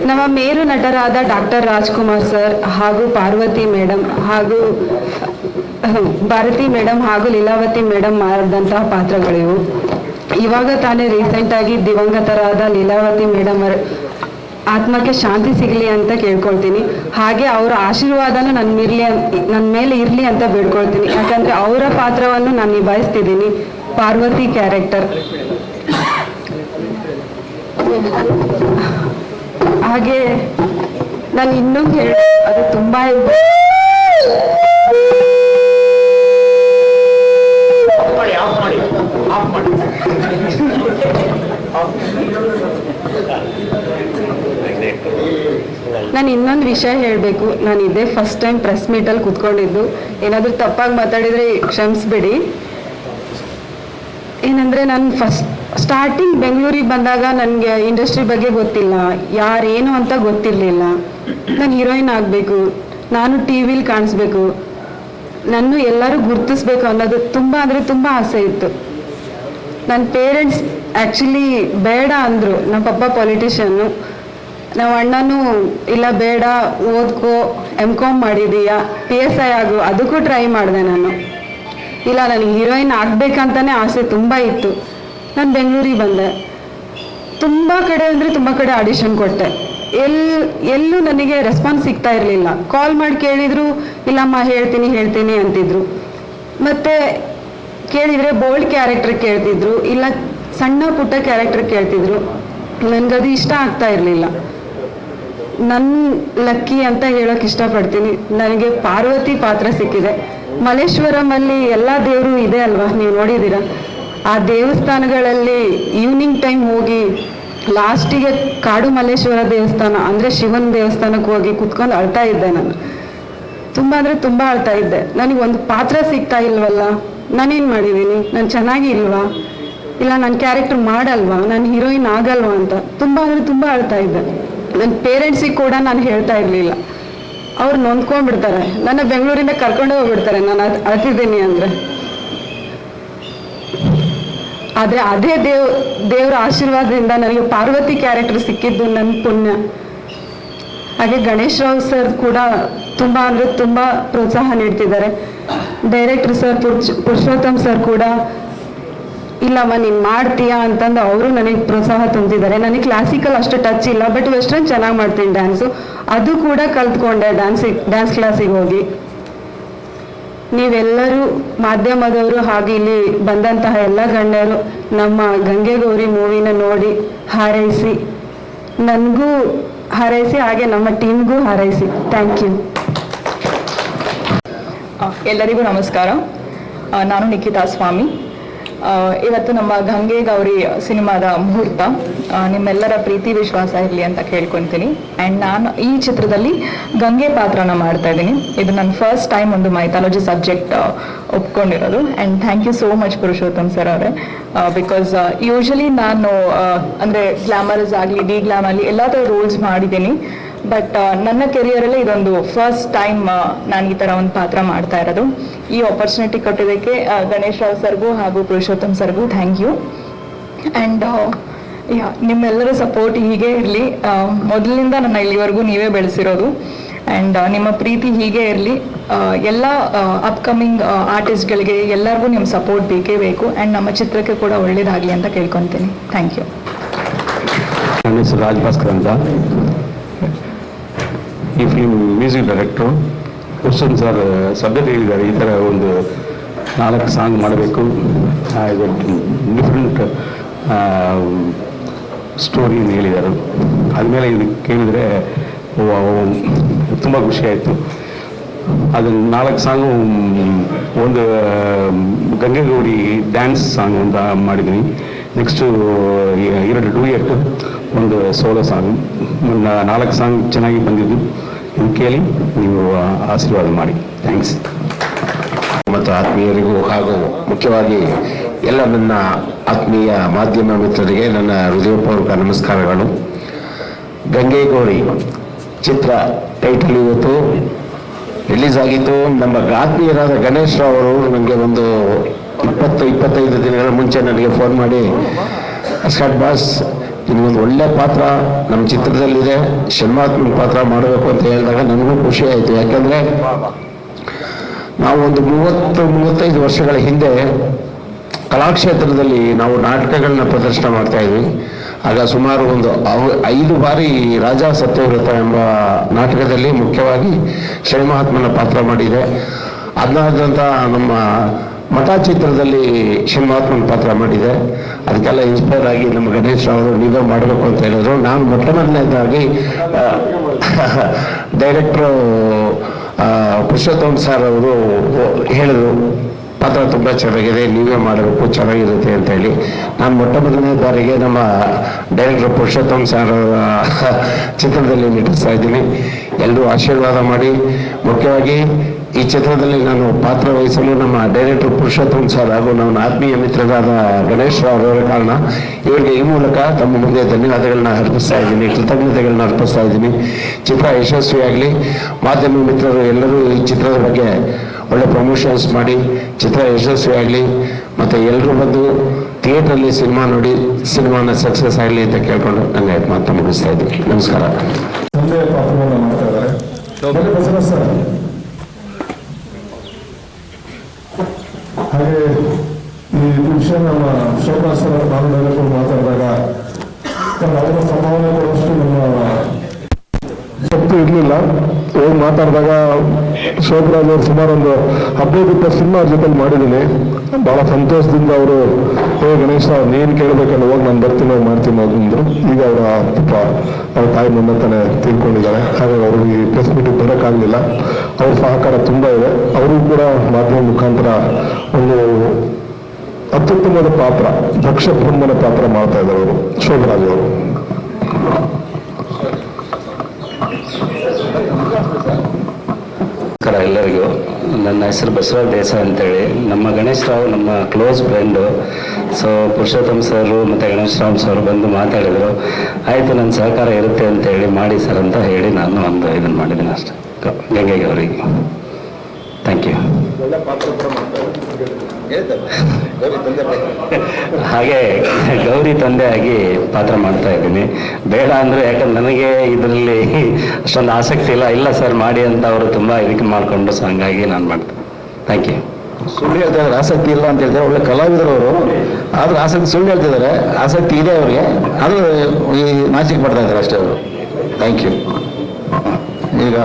ನಮ್ಮ ಮೇರು ನಟರಾದ ಡಾಕ್ಟರ್ ರಾಜ್ಕುಮಾರ್ ಸರ್ ಹಾಗೂ ಪಾರ್ವತಿ ಮೇಡಮ್ ಹಾಗೂ ಭಾರತಿ ಮೇಡಮ್ ಹಾಗೂ ಲೀಲಾವತಿ ಮೇಡಮ್ ಮಾಡಿದಂತಹ ಪಾತ್ರಗಳಿವು. ಇವಾಗ ತಾನೇ ರೀಸೆಂಟಾಗಿ ದಿವಂಗತರಾದ ಲೀಲಾವತಿ ಮೇಡಮ್ ಆತ್ಮಕ್ಕೆ ಶಾಂತಿ ಸಿಗಲಿ ಅಂತ ಕೇಳ್ಕೊಳ್ತೀನಿ. ಹಾಗೆ ಅವರ ಆಶೀರ್ವಾದನೂ ನನ್ನ ಮೇಲೆ ಇರಲಿ ಅಂತ ಬೇಡ್ಕೊಳ್ತೀನಿ. ಯಾಕಂದರೆ ಅವರ ಪಾತ್ರವನ್ನು ನಾನು ನಿಭಾಯಿಸ್ತಿದ್ದೀನಿ, ಪಾರ್ವತಿ ಕ್ಯಾರೆಕ್ಟರ್. ಹಾಗೆ ನಾನು ಇನ್ನೊಂದು ಹೇಳಿ, ಅದು ತುಂಬ ನಾನು ಇನ್ನೊಂದು ವಿಷಯ ಹೇಳಬೇಕು. ನಾನು ಇದೇ ಫಸ್ಟ್ ಟೈಮ್ ಪ್ರೆಸ್ ಮೀಟಲ್ಲಿ ಕೂತ್ಕೊಂಡಿದ್ದು. ಏನಾದರೂ ತಪ್ಪಾಗಿ ಮಾತಾಡಿದರೆ ಕ್ಷಮಿಸ್ಬಿಡಿ. ಏನಂದರೆ ನಾನು ಸ್ಟಾರ್ಟಿಂಗ್ ಬೆಂಗಳೂರಿಗೆ ಬಂದಾಗ ನನಗೆ ಇಂಡಸ್ಟ್ರಿ ಬಗ್ಗೆ ಗೊತ್ತಿಲ್ಲ, ಯಾರೇನು ಅಂತ ಗೊತ್ತಿರಲಿಲ್ಲ. ನಾನು ಹೀರೋಯಿನ್ ಆಗಬೇಕು, ನಾನು ಟಿ ವಿಲಿ ಕಾಣಿಸ್ಬೇಕು, ನನ್ನ ಎಲ್ಲರೂ ಗುರ್ತಿಸ್ಬೇಕು ಅನ್ನೋದು ತುಂಬ ಅಂದರೆ ತುಂಬ ಆಸೆ ಇತ್ತು. ನನ್ನ ಪೇರೆಂಟ್ಸ್ ಆ್ಯಕ್ಚುಲಿ ಬೇಡ ಅಂದರು. ನಮ್ಮ ಪಪ್ಪ ಪೊಲಿಟಿಷಿಯನ್ನು, ನಮ್ಮ ಅಣ್ಣನೂ ಇಲ್ಲ ಬೇಡ, ಓದ್ಕೋ, MCOM ಮಾಡಿದೀಯಾ, PSI ಆಗು, ಅದಕ್ಕೂ ಟ್ರೈ ಮಾಡಿದೆ ನಾನು. ಇಲ್ಲ, ನನಗೆ ಹೀರೋಯಿನ್ ಆಗಬೇಕಂತಲೇ ಆಸೆ ತುಂಬ ಇತ್ತು. ನಾನು ಬೆಂಗಳೂರಿಗೆ ಬಂದೆ. ತುಂಬ ಕಡೆ ಅಂದರೆ ತುಂಬ ಕಡೆ ಆಡಿಷನ್ ಕೊಟ್ಟೆ. ಎಲ್ಲೂ ನನಗೆ ರೆಸ್ಪಾನ್ಸ್ ಸಿಗ್ತಾ ಇರಲಿಲ್ಲ. ಕಾಲ್ ಮಾಡಿ ಕೇಳಿದ್ರು, ಇಲ್ಲಮ್ಮ ಹೇಳ್ತೀನಿ ಅಂತಿದ್ರು. ಮತ್ತು ಕೇಳಿದರೆ ಬೋಲ್ಡ್ ಕ್ಯಾರೆಕ್ಟರ್ ಕೇಳ್ತಿದ್ರು, ಇಲ್ಲ ಸಣ್ಣ ಪುಟ್ಟ ಕ್ಯಾರೆಕ್ಟರ್ ಕೇಳ್ತಿದ್ರು. ನನಗದು ಇಷ್ಟ ಆಗ್ತಾ ಇರಲಿಲ್ಲ. ನನ್ನ ಲಕ್ಕಿ ಅಂತ ಹೇಳೋಕೆ ಇಷ್ಟಪಡ್ತೀನಿ, ನನಗೆ ಪಾರ್ವತಿ ಪಾತ್ರ ಸಿಕ್ಕಿದೆ. ಮಲ್ಲೇಶ್ವರಮಲ್ಲಿ ಎಲ್ಲ ದೇವರು ಇದೆ ಅಲ್ವಾ, ನೀವು ನೋಡಿದ್ದೀರ. ಆ ದೇವಸ್ಥಾನಗಳಲ್ಲಿ ಈವ್ನಿಂಗ್ ಟೈಮ್ ಹೋಗಿ ಲಾಸ್ಟಿಗೆ ಕಾಡು ಮಲ್ಲೇಶ್ವರ ದೇವಸ್ಥಾನ ಅಂದರೆ ಶಿವನ ದೇವಸ್ಥಾನಕ್ಕೆ ಹೋಗಿ ಕುತ್ಕೊಂಡು ಅಳ್ತಾ ಇದ್ದೆ. ನಾನು ತುಂಬ ಅಂದರೆ ತುಂಬ ಅಳ್ತಾ ಇದ್ದೆ. ನನಗೆ ಒಂದು ಪಾತ್ರ ಸಿಗ್ತಾ ಇಲ್ವಲ್ಲ, ನಾನೇನು ಮಾಡಿದ್ದೀನಿ, ನಾನು ಚೆನ್ನಾಗಿ ಇಲ್ವಾ, ಇಲ್ಲ ನನ್ನ ಕ್ಯಾರೆಕ್ಟರ್ ಮಾಡಲ್ವಾ, ನಾನು ಹೀರೋಯಿನ್ ಆಗಲ್ವಾ ಅಂತ ತುಂಬ ಅಂದರೆ ತುಂಬ ಅಳ್ತಾ ಇದ್ದೆ. ನನ್ನ ಪೇರೆಂಟ್ಸಿಗೆ ಕೂಡ ನಾನು ಹೇಳ್ತಾ ಇರಲಿಲ್ಲ. ಅವ್ರು ನೊಂದ್ಕೊಂಡ್ಬಿಡ್ತಾರೆ, ನನ್ನ ಬೆಂಗಳೂರಿಂದ ಕರ್ಕೊಂಡೇ ಹೋಗ್ಬಿಡ್ತಾರೆ ನಾನು ಅಳ್ತಿದ್ದೀನಿ ಅಂದರೆ. ಆದರೆ ಅದೇ ದೇವರ ಆಶೀರ್ವಾದದಿಂದ ನನಗೆ ಪಾರ್ವತಿ ಕ್ಯಾರೆಕ್ಟರ್ ಸಿಕ್ಕಿದ್ದು ನನ್ನ ಪುಣ್ಯ. ಹಾಗೆ ಗಣೇಶ್ ರಾವ್ ಸರ್ ಕೂಡ ತುಂಬ ಅಂದರೆ ತುಂಬ ಪ್ರೋತ್ಸಾಹ ನೀಡ್ತಿದ್ದಾರೆ. ಡೈರೆಕ್ಟರ್ ಸರ್ ಪುರುಷೋತ್ತಮ್ ಸರ್ ಕೂಡ ಇಲ್ಲಮ್ಮ ನೀನು ಮಾಡ್ತೀಯಾ ಅಂತಂದು ಅವರು ನನಗೆ ಪ್ರೋತ್ಸಾಹ ತುಂಬಿದ್ದಾರೆ. ನನಗೆ ಕ್ಲಾಸಿಕಲ್ ಅಷ್ಟು ಟಚ್ ಇಲ್ಲ, ಬಟ್ ವೆಸ್ಟರ್ನ್ ಚೆನ್ನಾಗಿ ಮಾಡ್ತೀನಿ ಡ್ಯಾನ್ಸು. ಅದು ಕೂಡ ಕಲ್ತ್ಕೊಂಡೆ ಡ್ಯಾನ್ಸ್ ಕ್ಲಾಸಿಗೆ ಹೋಗಿ. ನೀವೆಲ್ಲರೂ ಮಾಧ್ಯಮದವರು ಹಾಗೆ ಇಲ್ಲಿ ಬಂದಂತಹ ಎಲ್ಲ ಗಣ್ಯರು ನಮ್ಮ ಗಂಗೆ ಗೌರಿ ಮೂವಿನ ನೋಡಿ ಹಾರೈಸಿ, ನನಗೂ ಹಾರೈಸಿ, ಹಾಗೆ ನಮ್ಮ ಟೀಮ್ಗೂ ಹಾರೈಸಿ. Thank you. ಎಲ್ಲರಿಗೂ ನಮಸ್ಕಾರ. ನಾನು ನಿಖಿತಾ ಸ್ವಾಮಿ. ಇವತ್ತು ನಮ್ಮ ಗಂಗೆ ಗೌರಿ ಸಿನಿಮಾದ ಮುಹೂರ್ತ. ನಿಮ್ಮೆಲ್ಲರ ಪ್ರೀತಿ ವಿಶ್ವಾಸ ಇರಲಿ ಅಂತ ಕೇಳ್ಕೊತೀನಿ. ಆ್ಯಂಡ್ ನಾನು ಈ ಚಿತ್ರದಲ್ಲಿ ಗಂಗೆ ಪಾತ್ರನ ಮಾಡ್ತಾ ಇದ್ದೀನಿ. ಇದು ನನ್ನ ಫಸ್ಟ್ ಟೈಮ್ ಒಂದು ಮೈಥಾಲಜಿ ಸಬ್ಜೆಕ್ಟ್ ಒಪ್ಕೊಂಡಿರೋದು. And thank you so much Purushottam sir ಅವರೇ. ಬಿಕಾಸ್ ಯೂಶಲಿ ನಾನು ಅಂದರೆ ಗ್ಲಾಮರಸ್ ಆಗಲಿ ಡಿ ಗ್ಲಾಮಲ್ಲಿ ಎಲ್ಲ ಥರ ರೋಲ್ಸ್ ಮಾಡಿದ್ದೀನಿ. ಬಟ್ ನನ್ನ ಕೆರಿಯರಲ್ಲೇ ಇದೊಂದು ಫಸ್ಟ್ ಟೈಮ್ ನಾನು ಈ ಥರ ಒಂದು ಪಾತ್ರ ಮಾಡ್ತಾ ಇರೋದು. ಈ ಆಪರ್ಚುನಿಟಿ ಕೊಟ್ಟಿದ್ದಕ್ಕೆ ಗಣೇಶ್ ರಾವ್ ಸರ್ಗೂ ಹಾಗೂ ಪುರುಷೋತ್ತಮ್ ಸರ್ಗೂ ಥ್ಯಾಂಕ್ ಯು. ಆ್ಯಂಡ್ ನಿಮ್ಮೆಲ್ಲರ ಸಪೋರ್ಟ್ ಹೀಗೆ ಇರಲಿ. ಮೊದಲಿನಿಂದ ನನ್ನ ಇಲ್ಲಿವರೆಗೂ ನೀವೇ ಬೆಳೆಸಿರೋದು. ಆ್ಯಂಡ್ ನಿಮ್ಮ ಪ್ರೀತಿ ಹೀಗೆ ಇರಲಿ. ಎಲ್ಲ ಅಪ್ಕಮಿಂಗ್ ಆರ್ಟಿಸ್ಟ್ಗಳಿಗೆ ಎಲ್ಲರಿಗೂ ನಿಮ್ಮ ಸಪೋರ್ಟ್ ಬೇಕೇ ಬೇಕು. ಆ್ಯಂಡ್ ನಮ್ಮ ಚಿತ್ರಕ್ಕೆ ಕೂಡ ಒಳ್ಳೇದಾಗಲಿ ಅಂತ ಕೇಳ್ಕೊತೀನಿ. Thank you. ನನ್ನ ಹೆಸರು ರಾಜ್ ಭಾಸ್ಕರ್ ಅಂತ. ಈ film music director Husan sir subject ಹೇಳಿದ್ದಾರೆ, ಈ ಥರ ಒಂದು 4 ಸಾಂಗ್ ಮಾಡಬೇಕು, ಡಿಫ್ರೆಂಟ್ ಸ್ಟೋರಿಯನ್ನು ಹೇಳಿದರು. ಆದಮೇಲೆ ಇದು ಕೇಳಿದರೆ ತುಂಬ ಖುಷಿಯಾಯಿತು. ಅದು 4 ಸಾಂಗು, ಒಂದು ಗಂಗೆಗೌರಿ ಡ್ಯಾನ್ಸ್ ಸಾಂಗ್ ಅಂತ ಮಾಡಿದ್ದೀನಿ. ನೆಕ್ಸ್ಟು 2 ಡೂಯೆಟ್, ಒಂದು ಸೋಲೋ ಸಾಂಗ್, 4 ಸಾಂಗ್ ಚೆನ್ನಾಗಿ ಬಂದಿದ್ದು. ಇದು ಕೇಳಿ ನೀವು ಆಶೀರ್ವಾದ ಮಾಡಿ. ಥ್ಯಾಂಕ್ಸ್. ಮತ್ತು ಆತ್ಮೀಯರಿಗೂ ಹಾಗೂ ಮುಖ್ಯವಾಗಿ ಎಲ್ಲ ನನ್ನ ಆತ್ಮೀಯ ಮಾಧ್ಯಮ ಮಿತ್ರರಿಗೆ ನನ್ನ ಹೃದಯಪೂರ್ವಕ ನಮಸ್ಕಾರಗಳು. ಗಂಗೆಗೌರಿ ಚಿತ್ರ ಟೈಟಲ್ ಇವತ್ತು ರಿಲೀಸ್ ಆಗಿತ್ತು. ನಮ್ಮ ಆತ್ಮೀಯರಾದ ಗಣೇಶ್ ರಾವ್ ಅವರು ನನಗೆ ಒಂದು 20-25 ದಿನಗಳ ಮುಂಚೆ ನನಗೆ ಫೋನ್ ಮಾಡಿ, ಅಸ್ಕಾಟ್ ಬಾಸ್ ನಿಮಗೊಂದು ಒಳ್ಳೆ ಪಾತ್ರ ನಮ್ಮ ಚಿತ್ರದಲ್ಲಿದೆ, ಶರ್ಮಾತ್ಮನ ಪಾತ್ರ ಮಾಡಬೇಕು ಅಂತ ಹೇಳಿದಾಗ ನನಗೂ ಖುಷಿ ಆಯಿತು. ಯಾಕೆಂದರೆ ನಾವು ಒಂದು 30-35 ವರ್ಷಗಳ ಹಿಂದೆ ಕಲಾಕ್ಷೇತ್ರದಲ್ಲಿ ನಾವು ನಾಟಕಗಳನ್ನ ಪ್ರದರ್ಶನ ಮಾಡ್ತಾ ಇದ್ವಿ. ಆಗ ಸುಮಾರು ಒಂದು 5 ಬಾರಿ ರಾಜಾ ಸತ್ಯವ್ರತ ಎಂಬ ನಾಟಕದಲ್ಲಿ ಮುಖ್ಯವಾಗಿ ಶನಿಮಹಾತ್ಮನ ಪಾತ್ರ ಮಾಡಿದೆ. ಅದಾದಂಥ ನಮ್ಮ ಮಠ ಚಿತ್ರದಲ್ಲಿ ಶನಿಮಹಾತ್ಮನ ಪಾತ್ರ ಮಾಡಿದೆ. ಅದಕ್ಕೆಲ್ಲ ಇನ್ಸ್ಪೈರ್ ಆಗಿ ನಮ್ಮ ಗಣೇಶ್ ಅವರು ನೀವೇ ಮಾಡಬೇಕು ಅಂತ ಹೇಳಿದ್ರು. ನಾನು ಮೊದಲನೇದಾಗಿ ಡೈರೆಕ್ಟ್ರು ಪುರುಷೋತ್ತಮ್ ಸರ್ ಅವರು ಹೇಳಿದರು, ಪಾತ್ರ ತುಂಬ ಚೆನ್ನಾಗಿದೆ, ನೀವೇ ಮಾಡಬೇಕು, ಚೆನ್ನಾಗಿರುತ್ತೆ ಅಂತ ಹೇಳಿ. ನಾನು ಮೊದಲನೇ ಬಾರಿಗೆ ನಮ್ಮ ಡೈರೆಕ್ಟರ್ ಪುರುಷೋತ್ತಮ್ ಸರ್ ಚಿತ್ರದಲ್ಲಿ ನಟಿಸ್ತಾ ಇದ್ದೀನಿ. ಎಲ್ಲರೂ ಆಶೀರ್ವಾದ ಮಾಡಿ. ಮುಖ್ಯವಾಗಿ ಈ ಚಿತ್ರದಲ್ಲಿ ನಾನು ಪಾತ್ರ ವಹಿಸಲು ನಮ್ಮ ಡೈರೆಕ್ಟರ್ ಪುರುಷೋತ್ತಮ್ ಸರ್ ಹಾಗೂ ನನ್ನ ಆತ್ಮೀಯ ಮಿತ್ರರಾದ ಗಣೇಶ್ ರಾವ್ ಅವರ ಕಾರಣ ಇವರಿಗೆ ಈ ಮೂಲಕ ತಮ್ಮ ಮುಂದೆ ಧನ್ಯವಾದಗಳನ್ನ ಅರ್ಪಿಸ್ತಾ ಇದ್ದೀನಿ, ಕೃತಜ್ಞತೆಗಳನ್ನ ಅರ್ಪಿಸ್ತಾ ಇದ್ದೀನಿ. ಚಿತ್ರ ಯಶಸ್ವಿಯಾಗಲಿ. ಮಾಧ್ಯಮ ಮಿತ್ರರು ಎಲ್ಲರೂ ಈ ಚಿತ್ರದ ಬಗ್ಗೆ ಒಳ್ಳೆ ಪ್ರಮೋಷನ್ಸ್ ಮಾಡಿ ಚಿತ್ರ ಯಶಸ್ವಿಯಾಗಲಿ. ಮತ್ತು ಎಲ್ಲರೂ ಬಂದು ಥಿಯೇಟ್ರಲ್ಲಿ ಸಿನಿಮಾ ನೋಡಿ ಸಿನಿಮಾನ ಸಕ್ಸಸ್ ಆಗಲಿ ಅಂತ ಕೇಳ್ಕೊಂಡು ನನಗೆ ಮಾತು ಮುಗಿಸ್ತಾ ಇದ್ದೀನಿ. ನಮಸ್ಕಾರ. ತಂದೆಯ ಪಾತ್ರವನ್ನು ಮಾಡ್ತಾ ಇದ್ದಾರೆ ಬಸವರಾಜ್ ಸರ್. ಹಾಗೆ ಈ ವಿಷಯ ನಮ್ಮ ಶೋಭಾ ಸರ್ ನಾನು ಡೈರೆಕ್ಟರ್ ಮಾತಾಡಿದಾಗ ಅವರ ಸಂಭಾವನೆ ಕೊಡುವಷ್ಟು ನಮ್ಮ ಶಕ್ತಿ ಇರಲಿಲ್ಲ. ಹೋಗಿ ಮಾತಾಡಿದಾಗ ಶೋಭರಾಜ್ ಅವರು ಸುಮಾರು ಒಂದು 15-20 ಸಿನಿಮಾ ಜೊತೆ ಮಾಡಿದ್ದೀನಿ. ಭಾಳ ಸಂತೋಷದಿಂದ ಅವರು ಗಣೇಶ ನೀನು ಕೇಳಬೇಕಲ್ಲ, ಹೋಗಿ ನಾನು ಬರ್ತೀನಿ, ಹೋಗಿ ಮಾಡ್ತೀನಿ ಅಂದರು. ಈಗ ಅವರ ಪಾಪ ಅವ್ರ ತಾಯಿ ಮುಂದೆ ತಾನೇ ತಿಳ್ಕೊಂಡಿದ್ದಾರೆ. ಹಾಗಾಗಿ ಅವರು ಈ ಪ್ರೆಸ್ ಮೀಟಿಗೆ ಬರೋಕ್ಕಾಗಲಿಲ್ಲ. ಅವ್ರ ಸಹಕಾರ ತುಂಬ ಇದೆ. ಅವರು ಕೂಡ ಮಾಧ್ಯಮ ಮುಖಾಂತರ ಒಂದು ಅತ್ಯುತ್ತಮವಾದ ಪಾತ್ರ, ದಕ್ಷ ಬ್ರಹ್ಮನ ಪಾತ್ರ ಮಾಡ್ತಾ ಇದ್ದಾರೆ ಅವರು, ಶೋಭರಾಜ್ ಅವರು. ನಮಸ್ಕಾರ ಎಲ್ಲರಿಗೂ. ನನ್ನ ಹೆಸರು ಬಸವರಾಜ್ ದೇಸಾಯಿ ಅಂತೇಳಿ. ನಮ್ಮ ಗಣೇಶ್ ರಾವ್ ನಮ್ಮ ಕ್ಲೋಸ್ ಫ್ರೆಂಡು. ಸೊ ಪುರುಷೋತ್ತಮ್ ಸರು ಮತ್ತು ಗಣೇಶ್ ರಾವ್ ಸರ್ ಬಂದು ಮಾತಾಡಿದರು. ಆಯಿತು, ನನ್ನ ಸಹಕಾರ ಇರುತ್ತೆ ಅಂತೇಳಿ ಮಾಡಿ ಸರ್ ಅಂತ ಹೇಳಿ ನಾನು ಒಂದು ಇದನ್ನು ಮಾಡಿದ್ದೀನಿ ಅಷ್ಟೇ ಗಂಗೆಗೆ ಅವರಿಗೆ. Thank you. ಹಾಗೆ ಗೌರಿ ತಂದೆಯಾಗಿ ಪಾತ್ರ ಮಾಡ್ತಾ ಇದ್ದೀನಿ. ಬೇಡ ಅಂದರೆ ಯಾಕಂದ್ರೆ ನನಗೆ ಇದರಲ್ಲಿ ಅಷ್ಟೊಂದು ಆಸಕ್ತಿ ಇಲ್ಲ ಸರ್ ಮಾಡಿ ಅಂತ ಅವರು ತುಂಬ ಇದಕ್ಕೆ ಮಾಡಿಕೊಂಡು, ಸೊ ಹಂಗಾಗಿ ನಾನು ಮಾಡ್ತೀನಿ. Thank you. ಸುಳ್ಳು ಹೇಳ್ತಿದ್ದಾರೆ, ಆಸಕ್ತಿ ಇಲ್ಲ ಅಂತ ಹೇಳ್ತಾರೆ. ಒಳ್ಳೆ ಕಲಾವಿದರು ಅವರು, ಆದ್ರೆ ಆಸಕ್ತಿ ಸುಳ್ಳು ಹೇಳ್ತಿದ್ದಾರೆ. ಆಸಕ್ತಿ ಇದೆ ಅವರಿಗೆ, ಆದರೂ ಈ ನಾಚಿಕೆ ಪಡ್ತಾ ಇದ್ದಾರೆ ಅಷ್ಟೇ ಅವರು. Thank you. ಈಗ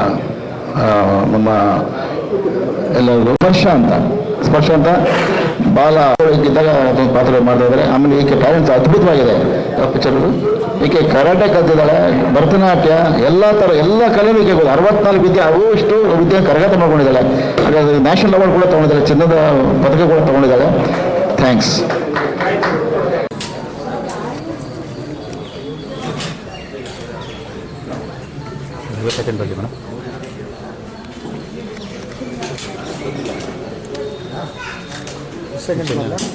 ನಮ್ಮ ಎಲ್ಲರಿಗೂ ಸ್ಪರ್ಶ ಅಂತ ಬಾಲ ಇದ್ದಾಗ ಅದೊಂದು ಪಾತ್ರ ಮಾಡ್ತಾ ಇದ್ದಾರೆ. ಆಮೇಲೆ ಈಕೆ ಟ್ಯಾಲೆಂಟ್ ಅದ್ಭುತವಾಗಿದೆ ಪಿಕ್ಚರ್ಗಳು. ಈಕೆ ಕರಾಟೆ ಕಲ್ತಿದ್ದಾಳೆ, ಭರತನಾಟ್ಯ, ಎಲ್ಲ ಥರ ಎಲ್ಲ ಕಲೆನೂ ಈಕೆ 64 ವಿದ್ಯೆ, ಅವು ಇಷ್ಟು ವಿದ್ಯೆ ಕರಗತ ಮಾಡ್ಕೊಂಡಿದ್ದಾಳೆ. ಹಾಗಾದ್ರೆ ನ್ಯಾಷನಲ್ ಅವಾರ್ಡ್ ಕೂಡ ತೊಗೊಂಡಿದ್ದಾಳೆ, ಚಿನ್ನದ ಪದಕ ಕೂಡ ತೊಗೊಂಡಿದ್ದಾಳೆ. ಥ್ಯಾಂಕ್ಸ್. ಸೆಕೆಂಡ್ ಬಗ್ಗೆ ಮೇಡಮ್. ಸೆಕೆಂಡ್ ಇಲ್ಲ ಇರ್ತಾರೆ.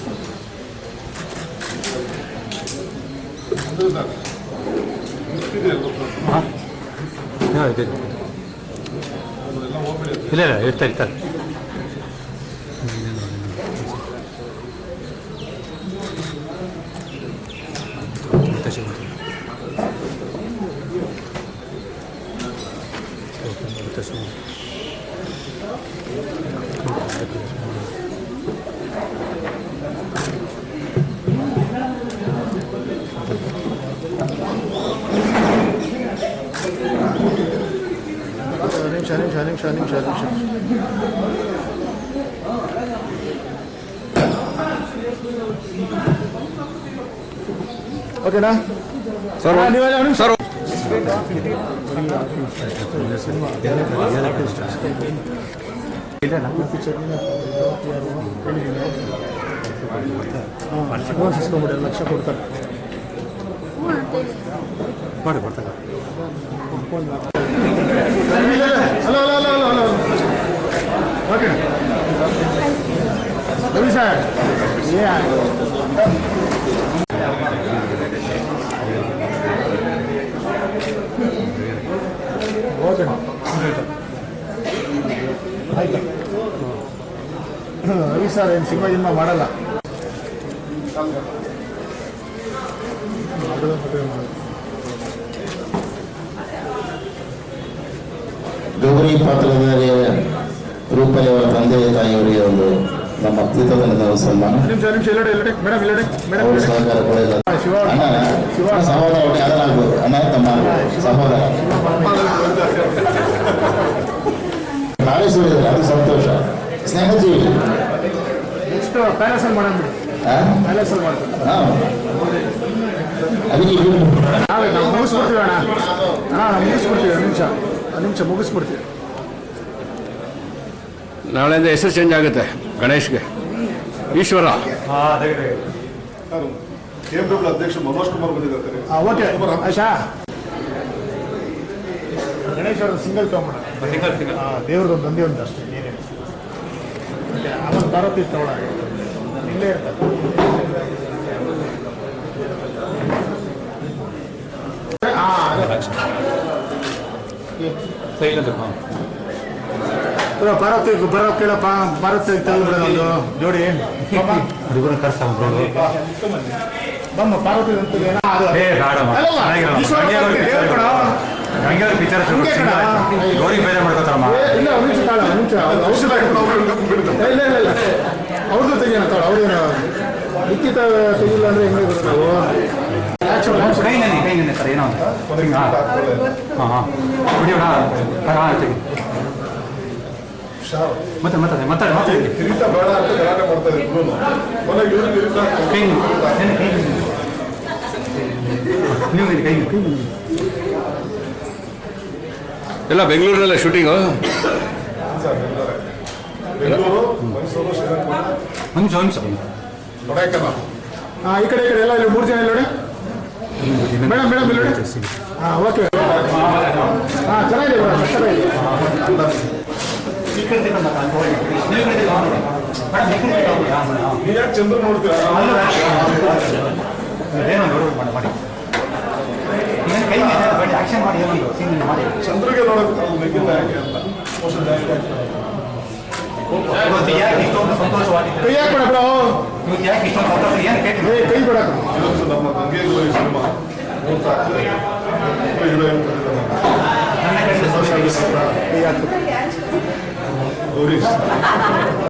ನಿಮಿಷ ಓಕೆನಾ ಸರ್ ಸರ್ ಇಸ್ಕೊಂಬಿಡಿ ಲಕ್ಷ ಕೊಡ್ತಾರೆ ಮಾಡಿ ಬರ್ತಾರೆ hello hello hello hello okay Ravi sir okay ಆಯ್ತು ರವಿ ಸರ್ ಏನು ಸಿನಿಮಾ ಗಿನ್ಮಾ ಮಾಡಲ್ಲ ಗೌರಿ ಪಾತ್ರದ ರೂಪಲ್ಲಿ ಅವರ ತಂದೆ ತಾಯಿಯವರಿಗೆ ಒಂದು ನಮ್ಮ ಅತ್ಯುತ್ತಮದ ಸನ್ಮಾನ ಅವರು ಸಹಕಾರ ಕೊಡಲಿಲ್ಲ ಅಣ್ಣ ಸಹೋದರ ಒಟ್ಟಿಗೆ ಅದನ್ನಾಗ್ಬೋದು ಅಣ್ಣ ತಮ್ಮ ಸಹೋದರ ಕಾಲೇಜು ಅದು ಸಂತೋಷ ಸ್ನೇಹಜೀವಿ ನೆಕ್ಸ್ಟ್ ಪ್ಯಾಲೇಸಲ್ಲಿ ಮಾಡೋಣ ಪ್ಯಾಲೇಸಲ್ಲಿ ಮಾಡ್ತೀವಿ ಅದಕ್ಕೆ ನಾವು ಮುಗಿಸ್ಬಿಡ್ತೀವಿ ಅಣ್ಣ ನಾವು ಮುಗಿಸ್ಬಿಡ್ತೀವಿ ನಿಮಿಷ ಮುಗಿಸ್ಬಿಡ್ತೀವಿ ನಾಳೆಯಿಂದ ಹೆಸರು ಚೇಂಜ್ ಆಗುತ್ತೆ ಗಣೇಶ್ಗೆ ಈಶ್ವರ ಅಧ್ಯಕ್ಷ ಮನೋಜ್ ಕುಮಾರ್ ಬಂದಿದ್ದಾರೆ. ಓಕೆ ಆಶಾ ಗಣೇಶ್ ಅವ್ರ ಸಿಂಗಲ್ ತಗೊಂಡ ದೇವ್ರದೊಂದು ನಂದಿ ಒಂದು ಅಷ್ಟೇ ನೀರೇನು ಓಕೆ ಆಮೇಲೆ ಪಾರ್ವತಿ ತಗೊಳ ಇಲ್ಲೇ ಇರ್ತಾರೆ ಪಾರ್ವತಿ ಬರೋ ಕೇಳಪ್ಪ ಪಾರ್ವತಿ ತೆಗೆದುಬಿಡ ಒಂದು ಜೋಡಿ ಬಮ್ಮ ಪಾರ್ವತಿ ಅವ್ರದ್ದು ತೆಗಿಯೋಣ ತಾಳ ಅವ್ರೇನು ಲಿಖಿತ ತೆಗಿಲ್ಲ ಅಂದ್ರೆ ಹೆಂಗೆ ಕೈ ಸರ್ ಏನೋ ಮತ್ತೆ ಕಿರೀಟ ಬೇಡ ಅಂತ ಗಲಾಟೆ ಮಾಡ್ತಾ ಇದ್ರು ಕೊನೆಗೆ ಇವ್ರು ಕಿರೀಟ ಎಲ್ಲ ಬೆಂಗಳೂರಲ್ಲೇ ಶೂಟಿಂಗು ಬೆಂಗಳೂರು ಮೈಸೂರು ಶ್ರೀರಂಗಪಟ್ಟಣ ಕೊಡೈಕನಾಲ್ ಈ ಕಡೆ ಎಲ್ಲ ಇಲ್ಲಿ 3 ಜನ ಇಲ್ಲಿ ನೋಡಿ ಮೇಡಮ್ ಇಲ್ಲಿ ನೋಡಿ ಓಕೆ ಚೆನ್ನಾಗಿದೆ ನೀವು ಯಾಕೆ ಚಂದ್ರ ನೋಡ್ತೀರಾ ಚಂದ್ರಿಗೆ ನೋಡೋದು ನೆಗಿಲ್ಲ ಯಾಕೆ ಅಂತ ಕೈ ಹಾಕ್ಬೇಡ ಕೈ ಬೇಡ ಇವತ್ತು ನಮ್ಮ ಗಂಗೆಗೌರಿ ಸಿನಿಮಾ ಹೀರೋಯಿನ್ ಕೈ ಹಾಕ್ಬೇಕು ಗೌರಿ